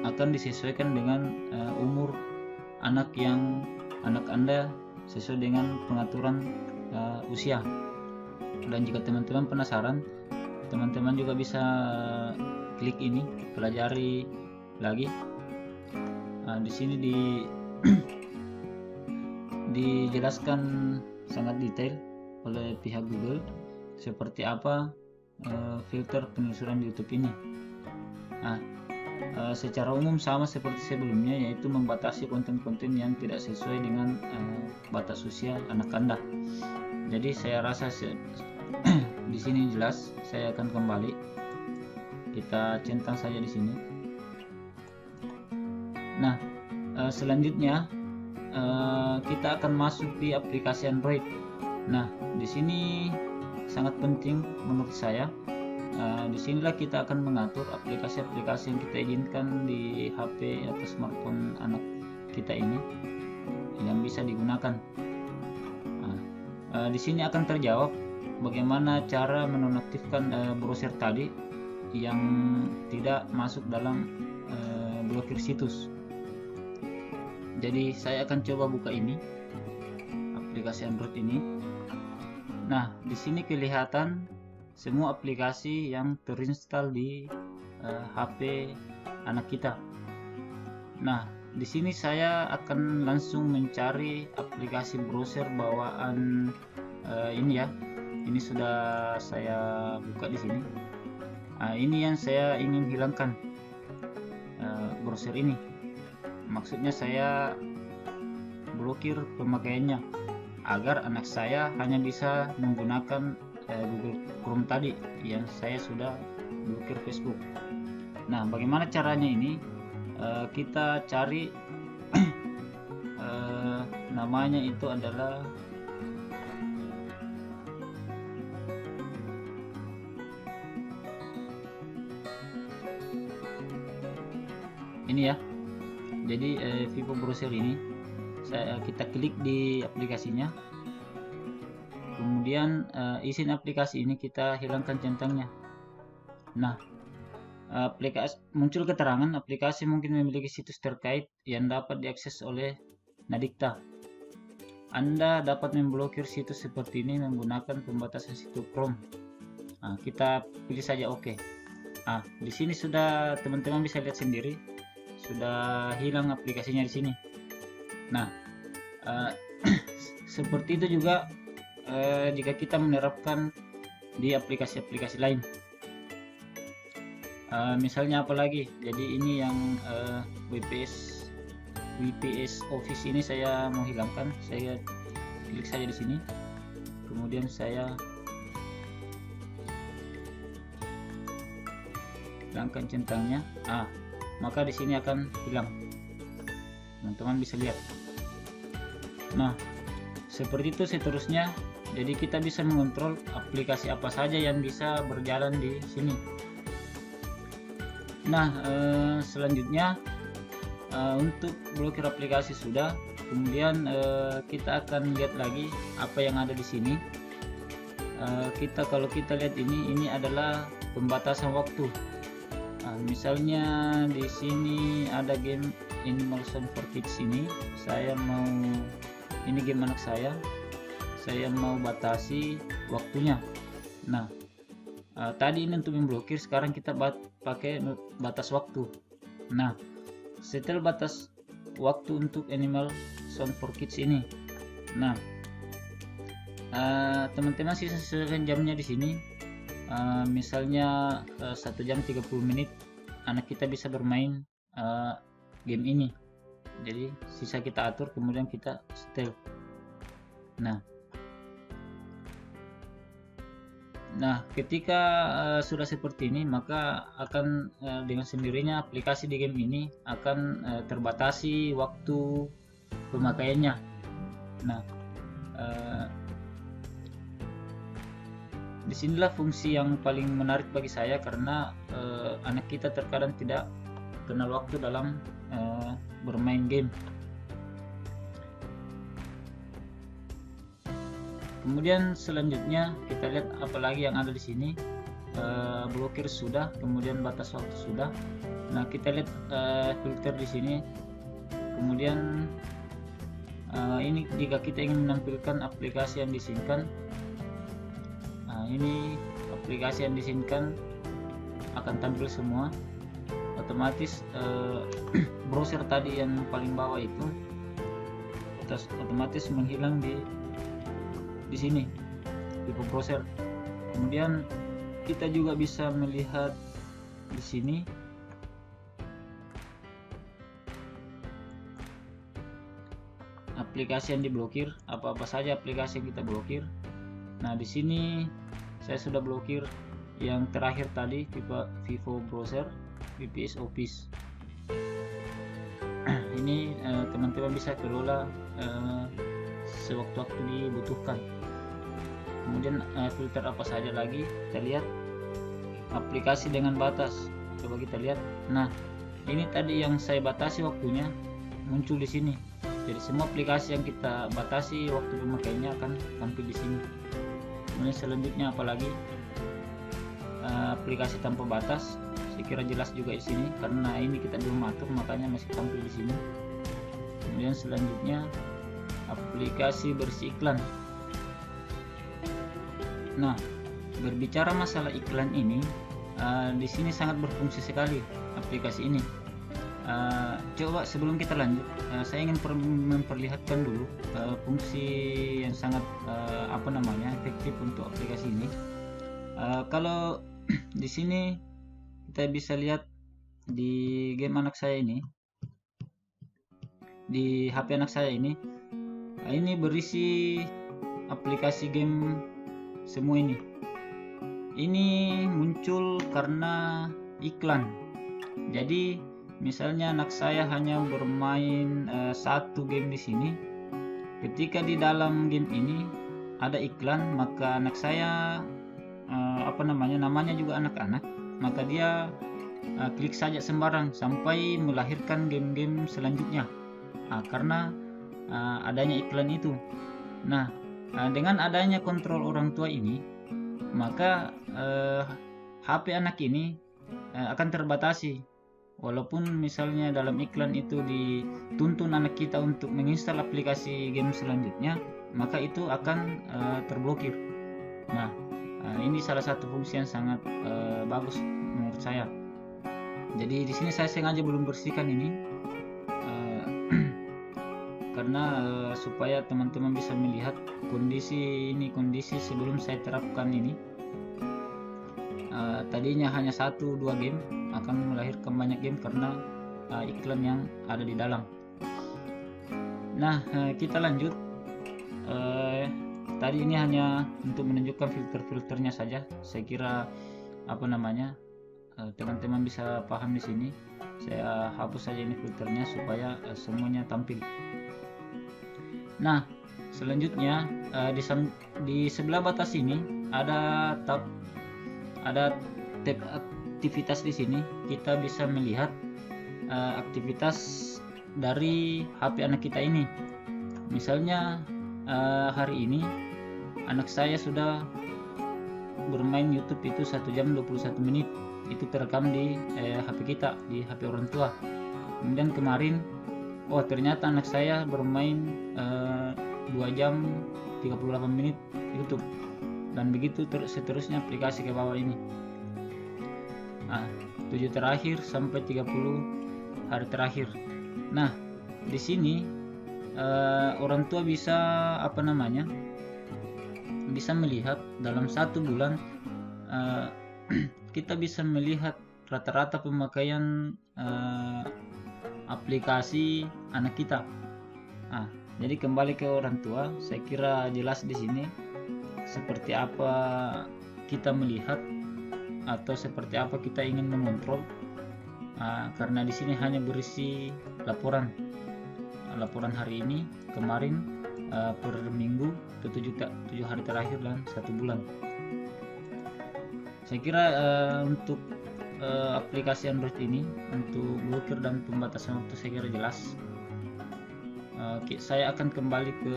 akan disesuaikan dengan umur anak Anda sesuai dengan pengaturan usia. Dan jika teman-teman penasaran, teman-teman juga bisa klik ini, pelajari lagi. Di sini dijelaskan sangat detail oleh pihak Google seperti apa filter penelusuran di YouTube ini. Secara umum sama seperti sebelumnya, yaitu membatasi konten-konten yang tidak sesuai dengan batas usia anak Anda. Jadi saya rasa di sini jelas. Saya akan kembali. Kita centang saja di sini. Nah, selanjutnya kita akan masuk di aplikasi Android. Nah, di sini sangat penting menurut saya. Disinilah kita akan mengatur aplikasi-aplikasi yang kita izinkan di HP atau smartphone anak kita ini yang bisa digunakan. Di sini akan terjawab bagaimana cara menonaktifkan browser tadi yang tidak masuk dalam blokir situs. Jadi saya akan coba buka ini, aplikasi Android ini. Nah, di sini kelihatan semua aplikasi yang terinstall di HP anak kita. Nah, di sini saya akan langsung mencari aplikasi browser bawaan ini ya. Ini sudah saya buka di sini. Ini yang saya ingin hilangkan, browser ini. Maksudnya saya blokir pemakaiannya agar anak saya hanya bisa menggunakan Google Chrome tadi yang saya sudah blokir Facebook. Nah, bagaimana caranya ini? Kita cari namanya itu adalah ini ya. Jadi Vivo browser ini kita klik di aplikasinya. Kemudian izin aplikasi ini kita hilangkan centangnya. Nah, muncul keterangan aplikasi mungkin memiliki situs terkait yang dapat diakses oleh Nadikta. Anda dapat memblokir situs seperti ini menggunakan pembatasan situs Chrome. Kita pilih saja OK. Di sini sudah teman-teman bisa lihat sendiri, sudah hilang aplikasinya di sini. Nah, seperti itu juga jika kita menerapkan di aplikasi-aplikasi lain. Misalnya apalagi, jadi ini yang WPS Office ini saya mau hilangkan. Saya klik saja di sini, kemudian saya hilangkan centangnya. Maka di sini akan hilang. Teman-teman bisa lihat. Nah, seperti itu seterusnya. Jadi kita bisa mengontrol aplikasi apa saja yang bisa berjalan di sini. Nah, selanjutnya untuk blokir aplikasi sudah. Kemudian kita akan lihat lagi apa yang ada di sini. Kalau kita lihat ini adalah pembatasan waktu. Misalnya di sini ada game Animal Zone for Kids ini. Ini game anak saya mau batasi waktunya. Nah, tadi ini untuk memblokir, sekarang kita pakai batas waktu. Nah, setelah batas waktu untuk Animal Zone for Kids ini, nah teman-teman sisa jamnya di sini. misalnya 1 jam 30 menit anak kita bisa bermain game ini. Jadi sisa kita atur, kemudian kita setel. Nah, ketika sudah seperti ini, maka akan dengan sendirinya aplikasi di game ini akan terbatasi waktu pemakaiannya. Nah, disinilah fungsi yang paling menarik bagi saya, karena anak kita terkadang tidak kenal waktu dalam bermain game. Kemudian selanjutnya kita lihat apalagi yang ada di sini. Blokir sudah, kemudian batas waktu sudah. Nah, kita lihat filter di sini. Kemudian ini jika kita ingin menampilkan aplikasi yang disimpan. Ini aplikasi yang disimpan akan tampil semua. Otomatis browser tadi yang paling bawah itu otomatis menghilang di sini di browser. Kemudian kita juga bisa melihat di sini aplikasi yang diblokir, apa saja aplikasi yang kita blokir. Nah, di sini saya sudah blokir yang terakhir tadi, Vivo Browser, VPS Office. Ini teman-teman bisa kelola sewaktu-waktu dibutuhkan. Kemudian filter apa saja lagi, kita lihat aplikasi dengan batas. Coba kita lihat. Nah, ini tadi yang saya batasi waktunya muncul di sini. Jadi semua aplikasi yang kita batasi waktu pemakaiannya akan tampil di sini. Kemudian selanjutnya apalagi aplikasi tanpa batas, saya kira jelas juga di sini karena ini kita belum atur, makanya masih tampil di sini. Kemudian selanjutnya aplikasi bersih iklan. Nah, berbicara masalah iklan ini, di sini sangat berfungsi sekali aplikasi ini. Coba sebelum kita lanjut, saya ingin memperlihatkan dulu fungsi yang sangat efektif untuk aplikasi ini. Kalau di sini kita bisa lihat di game anak saya ini, di HP anak saya ini berisi aplikasi game semua ini. Ini muncul karena iklan. Jadi misalnya anak saya hanya bermain satu game di sini. Ketika di dalam game ini ada iklan, maka anak saya namanya juga anak-anak, maka dia klik saja sembarang sampai melahirkan game-game selanjutnya. Karena adanya iklan itu. Nah, dengan adanya kontrol orang tua ini, maka HP anak ini akan terbatasi. Walaupun misalnya dalam iklan itu dituntun anak kita untuk menginstal aplikasi game selanjutnya, maka itu akan terblokir. Nah, ini salah satu fungsi yang sangat bagus menurut saya. Jadi di sini saya sengaja belum bersihkan ini karena supaya teman-teman bisa melihat kondisi sebelum saya terapkan ini. Tadinya hanya 1-2 game, akan melahirkan banyak game karena iklan yang ada di dalam. Nah, kita lanjut. Tadi ini hanya untuk menunjukkan filter-filternya saja. Saya kira teman-teman bisa paham di sini. Saya hapus saja ini filternya supaya semuanya tampil. Nah, selanjutnya di sebelah batas ini ada tab aktivitas. Di sini kita bisa melihat aktivitas dari HP anak kita ini. Misalnya hari ini anak saya sudah bermain YouTube itu 1 jam 21 menit. Itu terekam di HP kita, di HP orang tua. Kemudian kemarin ternyata anak saya bermain 2 jam 38 menit YouTube, dan begitu seterusnya aplikasi ke bawah ini. 7 terakhir sampai 30 hari terakhir. Nah, di sini orang tua bisa bisa melihat dalam 1 bulan uh, kita bisa melihat rata-rata pemakaian aplikasi anak kita. Jadi kembali ke orang tua, saya kira jelas di sini seperti apa kita melihat atau seperti apa kita ingin mengontrol. Karena di sini hanya berisi laporan hari ini, kemarin, per minggu, 7 hari terakhir dan 1 bulan. Saya kira untuk aplikasi Android ini untuk blokir dan pembatasan waktu saya kira jelas. Saya akan kembali ke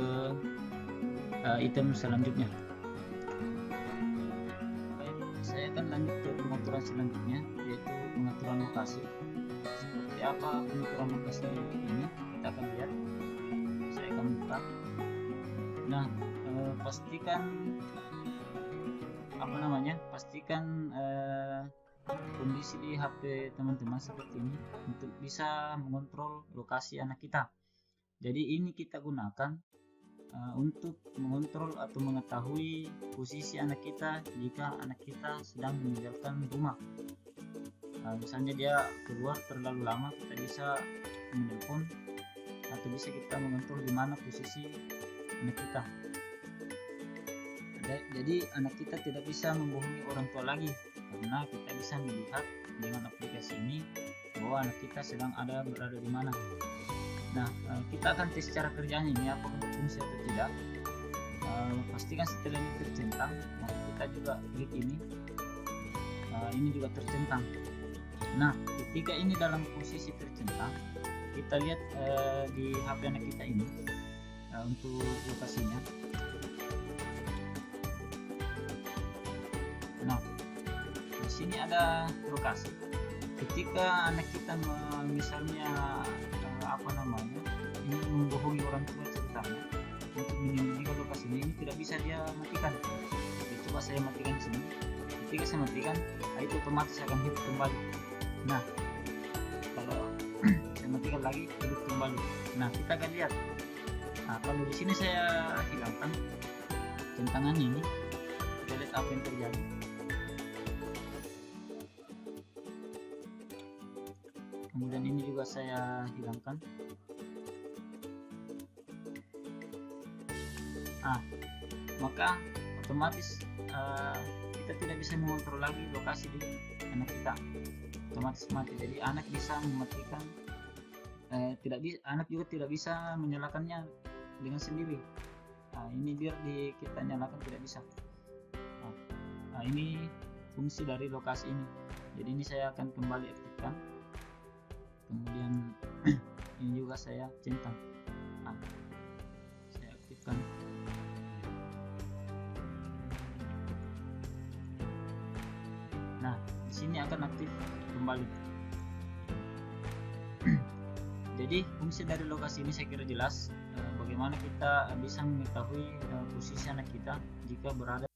item selanjutnya. Saya akan lanjut ke pengaturan selanjutnya, yaitu pengaturan lokasi. Seperti apa pengaturan lokasi ini, kita akan lihat. Saya akan buka. Nah, pastikan kondisi di HP teman-teman seperti ini untuk bisa mengontrol lokasi anak kita. Jadi ini kita gunakan untuk mengontrol atau mengetahui posisi anak kita jika anak kita sedang meninggalkan rumah. Misalnya dia keluar terlalu lama, kita bisa menelpon atau bisa kita mengontrol di mana posisi anak kita. Jadi anak kita tidak bisa membohongi orang tua lagi, karena kita bisa melihat dengan aplikasi ini bahwa anak kita sedang berada di mana. Nah, kita akan tes cara kerjanya ini apakah berfungsi atau tidak. Pastikan setelah ini tercentang, maka kita juga klik ini. Ini juga tercentang. Nah, ketika ini dalam posisi tercentang, kita lihat di HP anak kita ini untuk lokasinya. Nah, di sini ada lokasi. Ketika anak kita misalnya ini membohongi orang tua ceritanya untuk menyembunyikan lokasinya, ini tidak bisa dia matikan. Coba saya matikan di sini. Ketika saya matikan, itu otomatis akan hidup kembali. Nah, kalau saya matikan lagi, hidup kembali. Nah, kita akan lihat. Kalau di sini saya hilangkan centangannya ini, kita lihat apa yang terjadi. Kemudian ini juga saya hilangkan. Maka otomatis kita tidak bisa mengontrol lagi lokasi di anak kita, otomatis mati. Jadi anak bisa mematikan, anak juga tidak bisa menyalakannya dengan sendiri. Ini biar kita nyalakan tidak bisa. Ini fungsi dari lokasi ini. Jadi ini saya akan kembali aktifkan. Kemudian ini juga saya centang. Saya aktifkan. Nah, di sini akan aktif kembali. Jadi fungsi dari lokasi ini saya kira jelas. Bagaimana kita bisa mengetahui posisi anak kita jika berada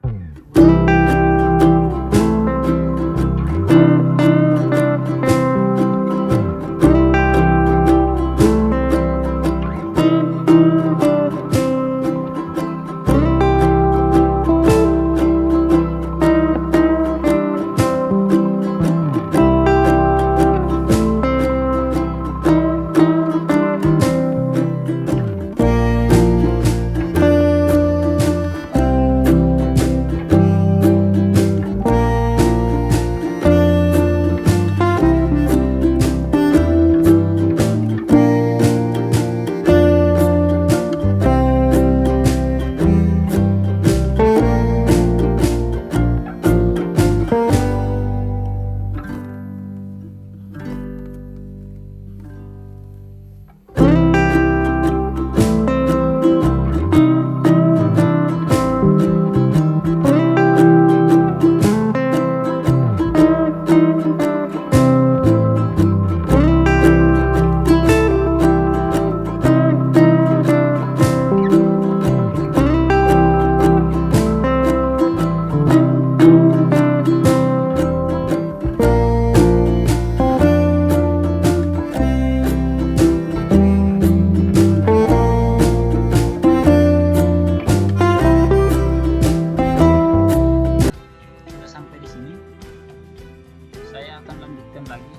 saya akan lanjutkan lagi.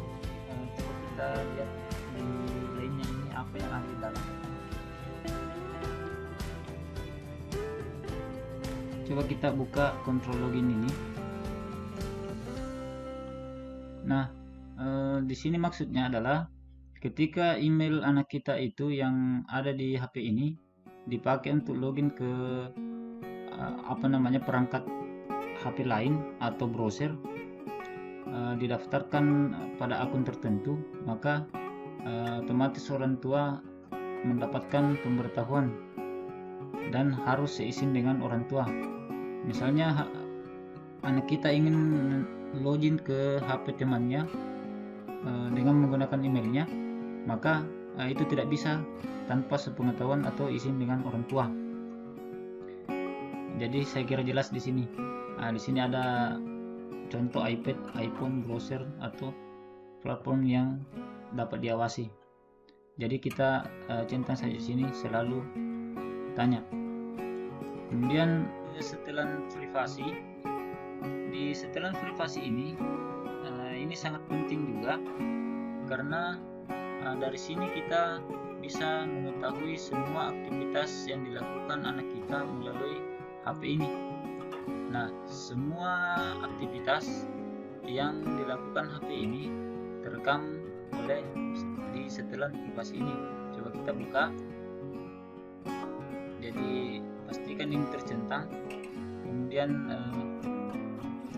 Coba kita lihat di lainnya ini apa yang ada di dalam. Coba kita buka control login ini. Nah, di sini maksudnya adalah ketika email anak kita itu yang ada di HP ini dipakai untuk login ke perangkat HP lain atau browser, didaftarkan pada akun tertentu, maka otomatis orang tua mendapatkan pemberitahuan dan harus seizin dengan orang tua. Misalnya anak kita ingin login ke HP temannya dengan menggunakan emailnya, maka itu tidak bisa tanpa sepengetahuan atau izin dengan orang tua. Jadi saya kira jelas di sini. Di sini ada contoh iPad, iPhone, browser atau platform yang dapat diawasi. Jadi kita centang saja di sini, selalu tanya. Kemudian setelan privasi. Di setelan privasi ini sangat penting juga, karena dari sini kita bisa mengetahui semua aktivitas yang dilakukan anak kita melalui HP ini. Nah, semua aktivitas yang dilakukan HP ini terekam oleh di setelan privasi ini. Coba kita buka. Jadi pastikan ini tercentang. Kemudian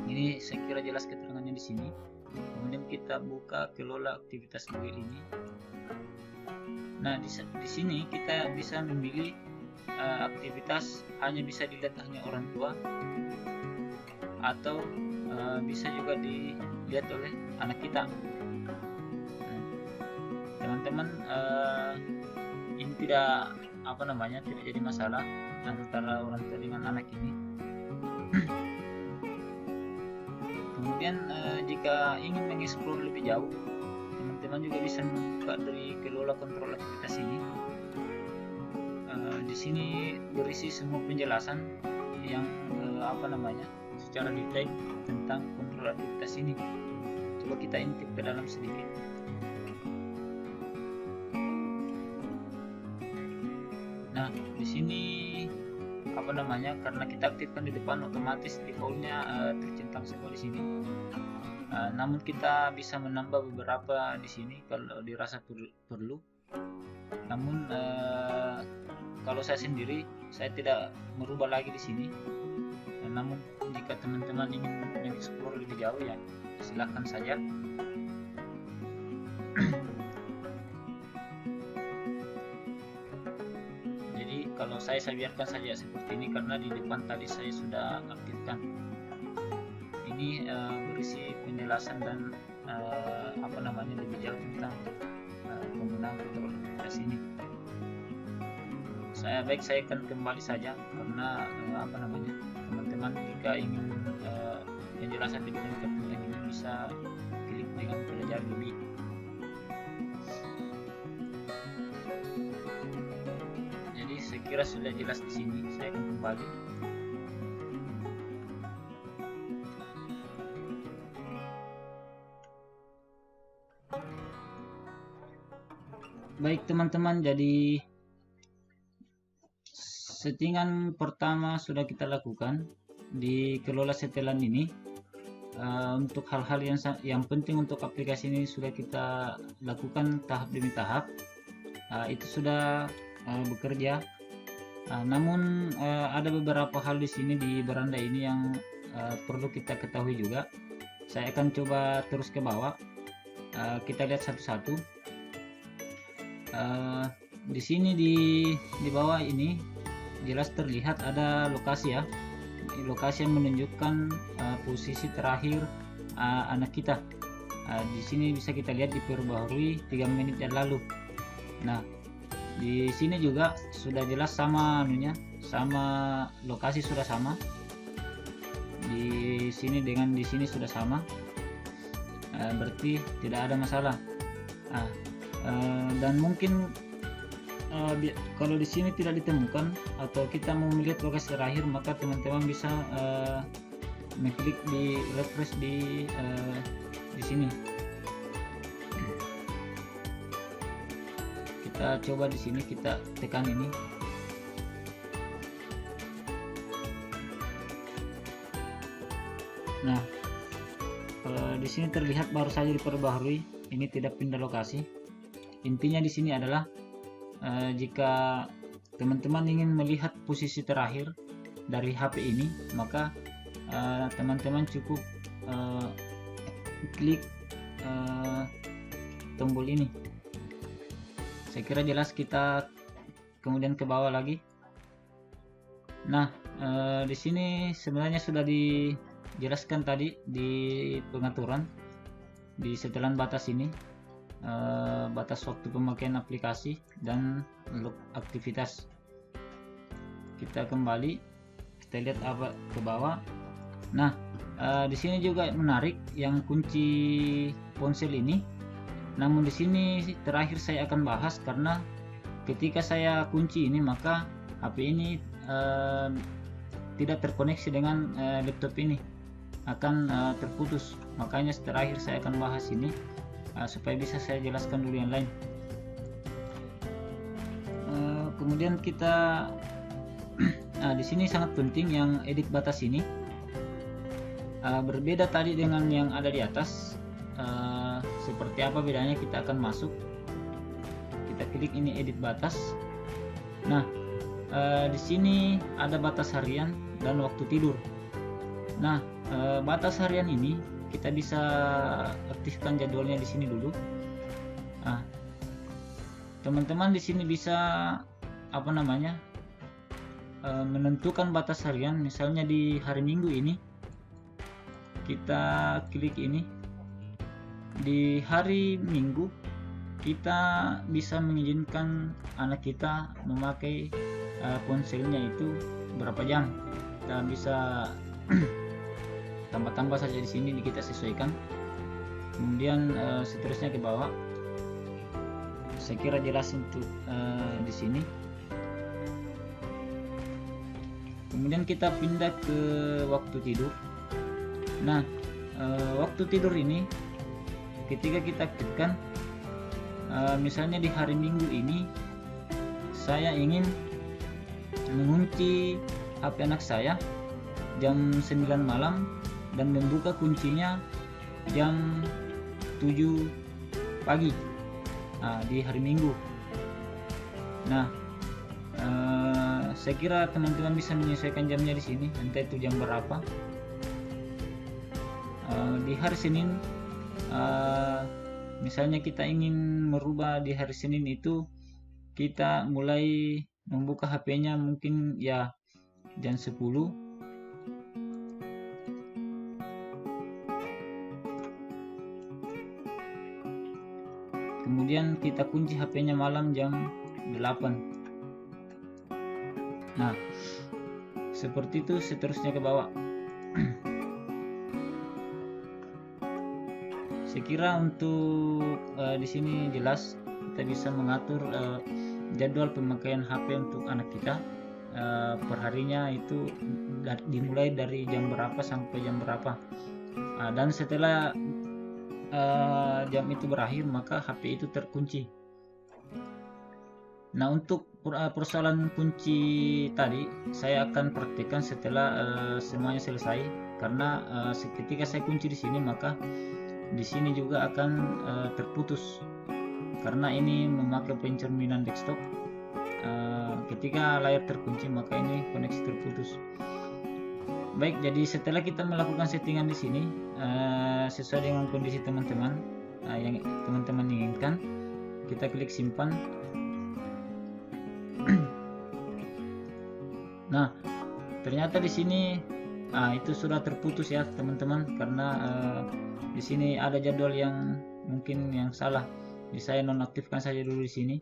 ini saya kira jelas keterangannya di sini. Kemudian kita buka kelola aktivitas Google ini. Nah, di sini kita bisa memilih aktivitas hanya bisa dilihat hanya orang tua, atau bisa juga dilihat oleh anak kita. Teman-teman, ini tidak tidak jadi masalah antara orang tua dengan anak ini. Kemudian jika ingin mengeksplor lebih jauh, teman-teman juga bisa membuka dari kelola kontrol aktivitas ini. Di sini berisi semua penjelasan yang secara detail tentang kontrol aktivitas ini. Coba kita intip ke dalam sedikit. Nah, di sini karena kita aktifkan di depan, otomatis defaultnya tercentang semua di sini. Namun kita bisa menambah beberapa di sini kalau dirasa perlu. Namun kalau saya sendiri, saya tidak merubah lagi di sini. Namun jika teman-teman ingin mengeksplor lebih jauh, ya silahkan saja. Jadi kalau saya biarkan saja seperti ini karena di depan tadi saya sudah aktifkan. Ini berisi penjelasan dan lebih jauh tentang penggunaan kontrol aktivitas ini. Saya akan kembali saja karena teman-teman jika ingin penjelasan lebih lengkap tentang ini bisa klik dengan pelajari lebih. Jadi saya kira sudah jelas di sini. Saya akan kembali. Baik teman-teman, jadi settingan pertama sudah kita lakukan di kelola setelan ini. Untuk hal-hal yang penting untuk aplikasi ini sudah kita lakukan tahap demi tahap. Itu sudah bekerja. Namun ada beberapa hal di sini di beranda ini yang perlu kita ketahui juga. Saya akan coba terus ke bawah. Kita lihat satu-satu. Di sini di bawah ini jelas terlihat ada lokasi, ya, lokasi yang menunjukkan posisi terakhir anak kita. Di sini bisa kita lihat diperbaharui 3 menit yang lalu. Nah, di sini juga sudah jelas sama lokasi sudah sama. Di sini dengan di sini sudah sama. Berarti tidak ada masalah. Dan mungkin kalau di sini tidak ditemukan atau kita mau melihat lokasi terakhir, maka teman-teman bisa mengklik di refresh di di sini. Kita coba di sini, kita tekan ini. Nah, di sini terlihat baru saja diperbaharui, ini tidak pindah lokasi. Intinya di sini adalah jika teman-teman ingin melihat posisi terakhir dari HP ini, maka teman-teman cukup klik tombol ini. Saya kira jelas. Kita kemudian ke bawah lagi. Nah, di sini sebenarnya sudah dijelaskan tadi di pengaturan di setelan batas ini, batas waktu pemakaian aplikasi dan log aktivitas. Kita kembali, kita lihat apa ke bawah. Nah, di sini juga menarik yang kunci ponsel ini. Namun di sini terakhir saya akan bahas, karena ketika saya kunci ini maka HP ini tidak terkoneksi dengan laptop ini, akan terputus. Makanya terakhir saya akan bahas ini supaya bisa saya jelaskan dulu yang lain. Kemudian kita di sini sangat penting yang edit batas ini. Berbeda tadi dengan yang ada di atas. Seperti apa bedanya, kita akan masuk, kita klik ini edit batas. Nah, di sini ada batas harian dan waktu tidur. Nah, batas harian ini kita bisa aktifkan jadwalnya di sini dulu. Nah, teman-teman di sini bisa menentukan batas harian. Misalnya di hari Minggu ini kita klik ini. Di hari Minggu kita bisa mengizinkan anak kita memakai ponselnya itu berapa jam. Kita bisa tambah-tambah saja di sini, kita sesuaikan. Kemudian seterusnya ke bawah. Saya kira jelas untuk di sini. Kemudian kita pindah ke waktu tidur. Nah, waktu tidur ini ketika kita tekan, misalnya di hari Minggu ini saya ingin mengunci HP anak saya jam 9 malam dan membuka kuncinya jam 7 pagi di hari Minggu. Nah, saya kira teman-teman bisa menyesuaikan jamnya di sini, entah itu jam berapa. Di hari Senin, misalnya kita ingin merubah di hari Senin itu, kita mulai membuka HP-nya mungkin ya jam 10. Kemudian kita kunci HP-nya malam jam 8. Nah, seperti itu seterusnya ke bawah. Saya kira untuk di sini jelas, kita bisa mengatur jadwal pemakaian HP untuk anak kita perharinya itu dimulai dari jam berapa sampai jam berapa, dan setelah jam itu berakhir maka HP itu terkunci. Nah, untuk persoalan kunci tadi saya akan praktikkan setelah semuanya selesai, karena ketika saya kunci di sini maka di sini juga akan terputus, karena ini memakai pencerminan desktop. Ketika layar terkunci maka ini koneksi terputus. Baik, jadi setelah kita melakukan settingan di sini sesuai dengan kondisi teman-teman yang teman-teman inginkan, kita klik simpan. Nah, ternyata di sini itu sudah terputus ya teman-teman, karena di sini ada jadwal yang mungkin yang salah. Jadi saya nonaktifkan saja dulu di sini.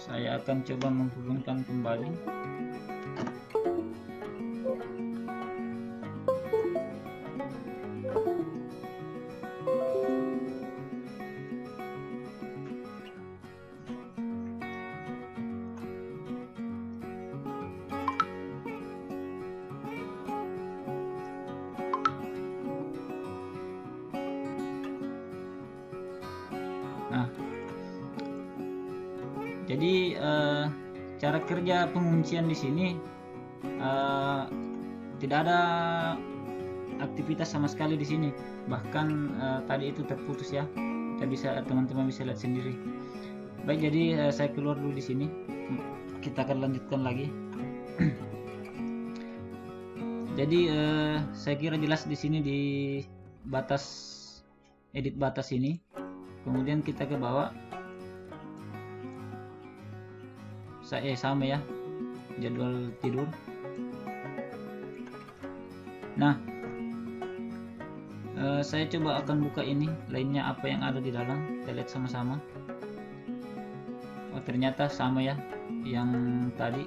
Saya akan coba menghubungkan kembali. Jadi cara kerja penguncian di sini tidak ada aktivitas sama sekali di sini. Bahkan tadi itu terputus ya. Teman-teman bisa lihat sendiri. Baik, jadi saya keluar dulu di sini. Kita akan lanjutkan lagi. Jadi saya kira jelas di sini di batas edit batas ini. Kemudian kita ke bawah. Sama ya, jadwal tidur. Nah, saya coba akan buka ini lainnya apa yang ada di dalam. Kita lihat sama-sama. Oh, ternyata sama ya yang tadi.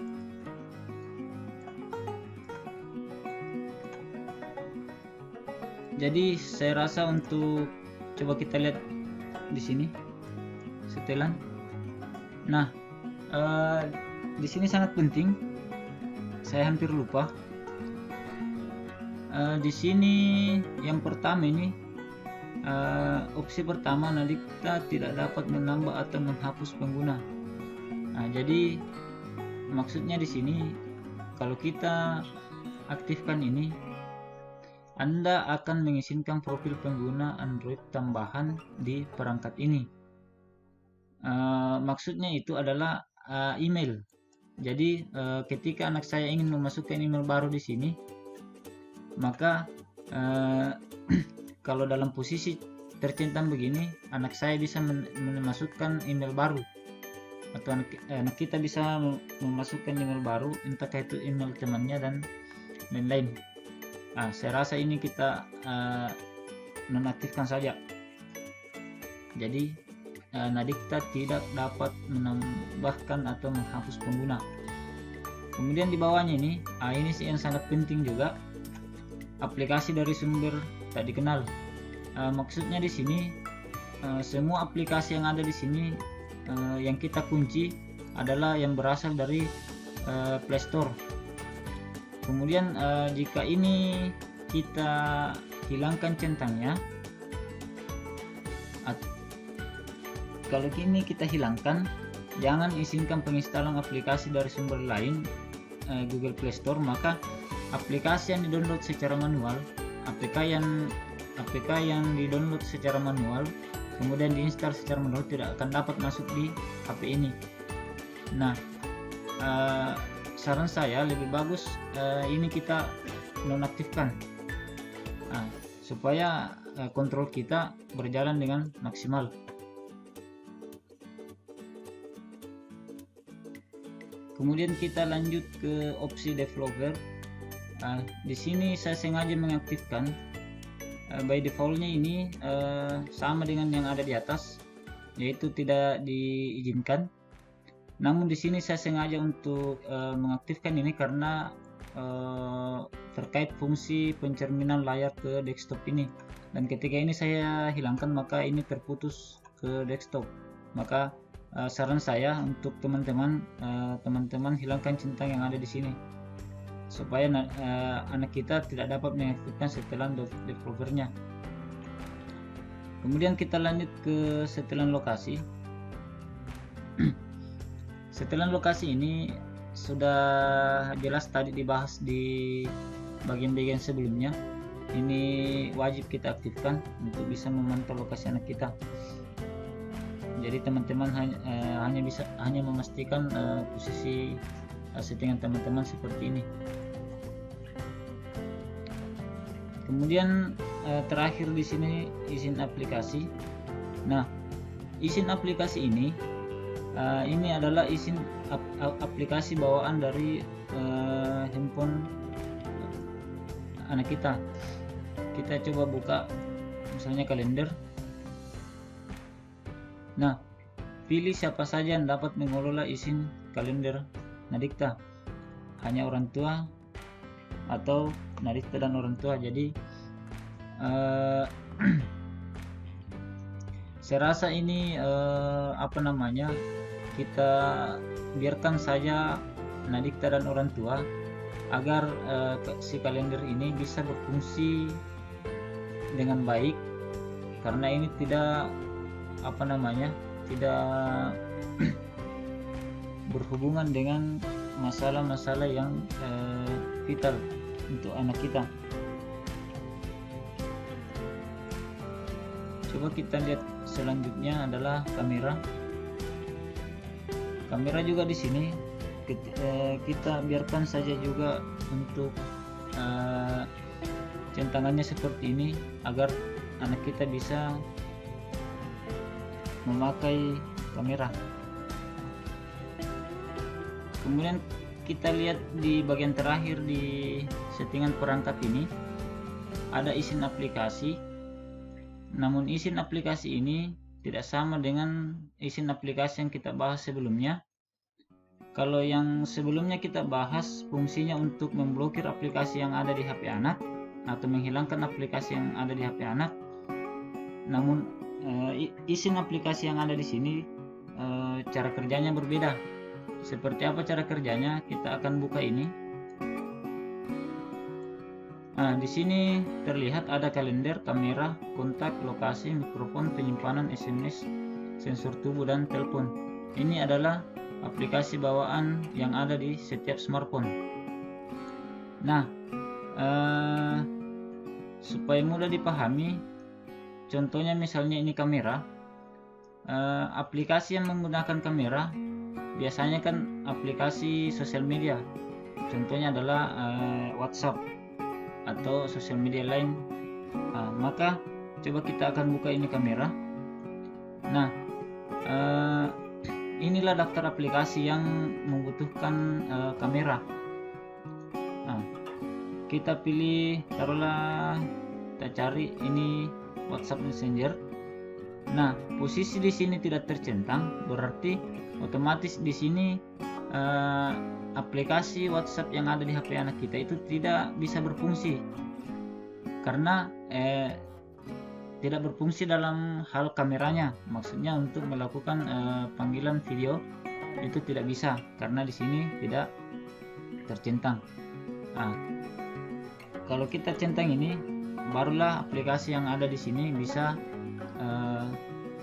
Jadi saya rasa untuk coba kita lihat di sini setelan. Nah, di sini sangat penting. Saya hampir lupa. Di sini yang pertama ini opsi pertama, Nadikta tidak dapat menambah atau menghapus pengguna. Nah, jadi maksudnya di sini kalau kita aktifkan ini, Anda akan mengizinkan profil pengguna Android tambahan di perangkat ini. Maksudnya itu adalah email. Jadi ketika anak saya ingin memasukkan email baru di sini, maka kalau dalam posisi tercentang begini, anak saya bisa memasukkan email baru, atau anak kita bisa memasukkan email baru, entah itu email temannya dan lain-lain. Saya rasa ini kita nonaktifkan saja. Jadi Nadikta tidak dapat menambahkan atau menghapus pengguna. Kemudian di bawahnya ini sih yang sangat penting juga, aplikasi dari sumber tak dikenal. Maksudnya di sini semua aplikasi yang ada di sini yang kita kunci adalah yang berasal dari Play Store. Kemudian jika ini kita hilangkan centangnya, kalau ini kita hilangkan, jangan izinkan penginstalan aplikasi dari sumber lain Google Play Store, maka aplikasi yang di-download secara manual, APK yang di-download secara manual kemudian diinstal secara manual tidak akan dapat masuk di HP ini. Nah, saran saya lebih bagus ini kita nonaktifkan supaya kontrol kita berjalan dengan maksimal. Kemudian kita lanjut ke opsi developer. Di sini saya sengaja mengaktifkan. By defaultnya ini sama dengan yang ada di atas, yaitu tidak diizinkan. Namun di sini saya sengaja untuk mengaktifkan ini karena terkait fungsi pencerminan layar ke desktop ini. Dan ketika ini saya hilangkan, maka ini terputus ke desktop. Maka saran saya untuk teman-teman hilangkan centang yang ada di sini supaya anak kita tidak dapat mengaktifkan setelan developernya. Kemudian kita lanjut ke setelan lokasi. Setelan lokasi ini sudah jelas tadi dibahas di bagian-bagian sebelumnya. Ini wajib kita aktifkan untuk bisa memantau lokasi anak kita. Jadi teman-teman hanya memastikan posisi settingan teman-teman seperti ini. Kemudian terakhir di sini izin aplikasi. Nah, izin aplikasi ini adalah izin aplikasi bawaan dari handphone anak kita. Kita coba buka misalnya kalender. Nah, pilih siapa saja yang dapat mengelola izin kalender Nadikta, hanya orang tua atau Nadikta dan orang tua. Jadi saya rasa ini kita biarkan saja Nadikta dan orang tua agar si kalender ini bisa berfungsi dengan baik, karena ini tidak berhubungan dengan masalah-masalah yang vital untuk anak kita. Coba kita lihat selanjutnya adalah kamera. Kamera juga di sini kita biarkan saja juga untuk centangannya seperti ini agar anak kita bisa memakai kamera. Kemudian kita lihat di bagian terakhir di settingan perangkat ini ada izin aplikasi. Namun izin aplikasi ini tidak sama dengan izin aplikasi yang kita bahas sebelumnya. Kalau yang sebelumnya kita bahas fungsinya untuk memblokir aplikasi yang ada di HP anak atau menghilangkan aplikasi yang ada di HP anak. Namun izin aplikasi yang ada di sini cara kerjanya berbeda. Seperti apa cara kerjanya? Kita akan buka ini. Nah, di sini terlihat ada kalender, kamera, kontak, lokasi, mikrofon, penyimpanan SMS, sensor tubuh, dan telepon. Ini adalah aplikasi bawaan yang ada di setiap smartphone. Nah, supaya mudah dipahami, contohnya misalnya ini kamera. Aplikasi yang menggunakan kamera biasanya kan aplikasi sosial media. Contohnya adalah WhatsApp atau sosial media lain. Maka coba kita akan buka ini kamera. Nah, inilah daftar aplikasi yang membutuhkan kamera. Kita pilih, taruhlah kita cari ini WhatsApp Messenger. Nah, posisi di sini tidak tercentang, berarti otomatis di sini aplikasi WhatsApp yang ada di HP anak kita itu tidak bisa berfungsi karena tidak berfungsi dalam hal kameranya. Maksudnya untuk melakukan panggilan video itu tidak bisa karena di sini tidak tercentang. Kalau kita centang ini, barulah aplikasi yang ada di sini bisa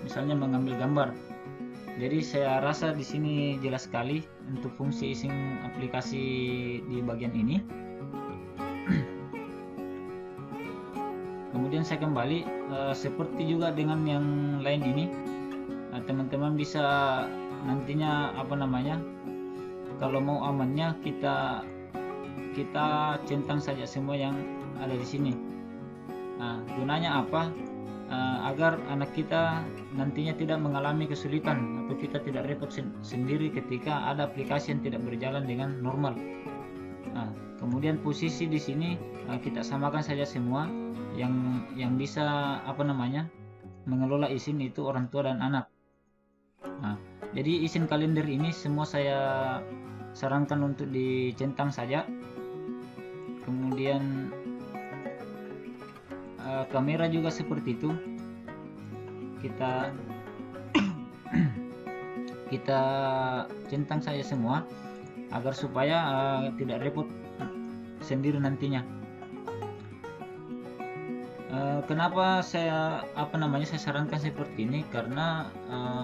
misalnya mengambil gambar. Jadi saya rasa di sini jelas sekali untuk fungsi izin aplikasi di bagian ini. Kemudian saya kembali, seperti juga dengan yang lain ini, teman-teman bisa nantinya kalau mau amannya kita centang saja semua yang ada di sini. Gunanya apa? Agar anak kita nantinya tidak mengalami kesulitan atau kita tidak repot sendiri ketika ada aplikasi yang tidak berjalan dengan normal. Kemudian posisi di sini kita samakan saja semua yang bisa mengelola izin itu orang tua dan anak. Jadi izin kalender ini semua saya sarankan untuk dicentang saja. Kemudian kamera juga seperti itu, kita centang saja semua agar supaya tidak repot sendiri nantinya. Kenapa saya sarankan seperti ini? Karena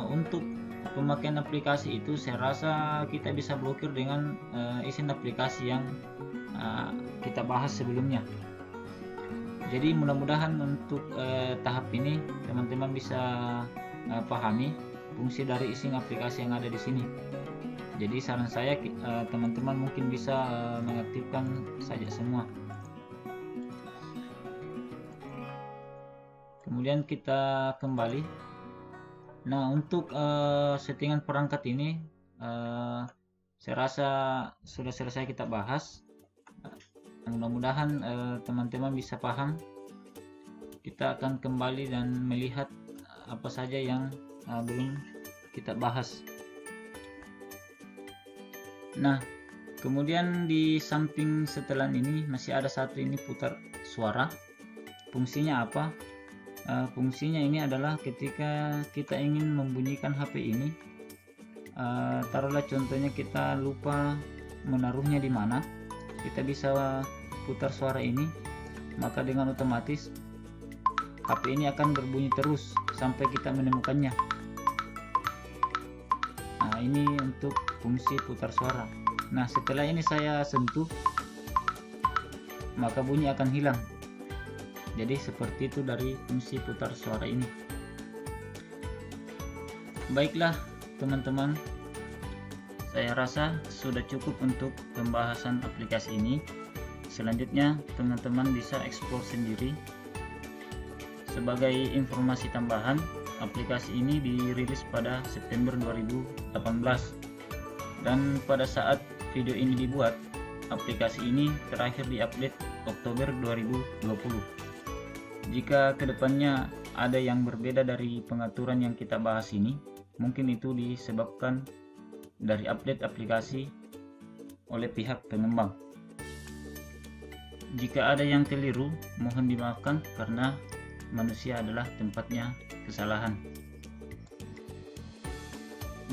untuk pemakaian aplikasi itu saya rasa kita bisa blokir dengan izin aplikasi yang kita bahas sebelumnya. Jadi mudah-mudahan untuk tahap ini teman-teman bisa pahami fungsi dari izin aplikasi yang ada di sini. Jadi saran saya teman-teman mungkin bisa mengaktifkan saja semua. Kemudian kita kembali. Nah, untuk settingan perangkat ini saya rasa sudah selesai kita bahas. Mudah-mudahan teman-teman bisa paham. Kita akan kembali dan melihat apa saja yang belum kita bahas. Nah, kemudian di samping setelan ini masih ada satu ini putar suara. Fungsinya apa? Fungsinya ini adalah ketika kita ingin membunyikan HP ini, taruhlah contohnya kita lupa menaruhnya di mana, kita bisa putar suara ini, maka dengan otomatis HP ini akan berbunyi terus sampai kita menemukannya. Nah, ini untuk fungsi putar suara. Nah, setelah ini saya sentuh, maka bunyi akan hilang. Jadi seperti itu dari fungsi putar suara ini. Baiklah teman-teman, saya rasa sudah cukup untuk pembahasan aplikasi ini. Selanjutnya teman-teman bisa eksplor sendiri. Sebagai informasi tambahan, aplikasi ini dirilis pada September 2018, dan pada saat video ini dibuat, aplikasi ini terakhir diupdate Oktober 2020. Jika kedepannya ada yang berbeda dari pengaturan yang kita bahas ini, mungkin itu disebabkan dari update aplikasi oleh pihak pengembang. Jika ada yang keliru, mohon dimaafkan karena manusia adalah tempatnya kesalahan.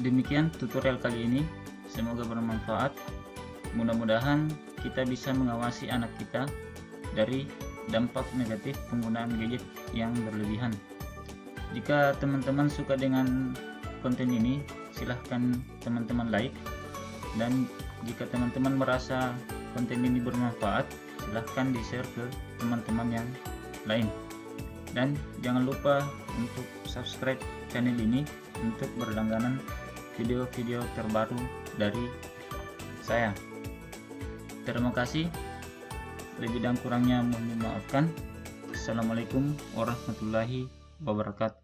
Demikian tutorial kali ini, semoga bermanfaat. Mudah-mudahan kita bisa mengawasi anak kita dari dampak negatif penggunaan gadget yang berlebihan. Jika teman-teman suka dengan konten ini, silahkan teman-teman like, dan jika teman-teman merasa konten ini bermanfaat, silahkan di-share ke teman-teman yang lain. Dan jangan lupa untuk subscribe channel ini untuk berlangganan video-video terbaru dari saya. Terima kasih. Lebih dan kurangnya mohon dimaafkan. Assalamualaikum warahmatullahi wabarakatuh.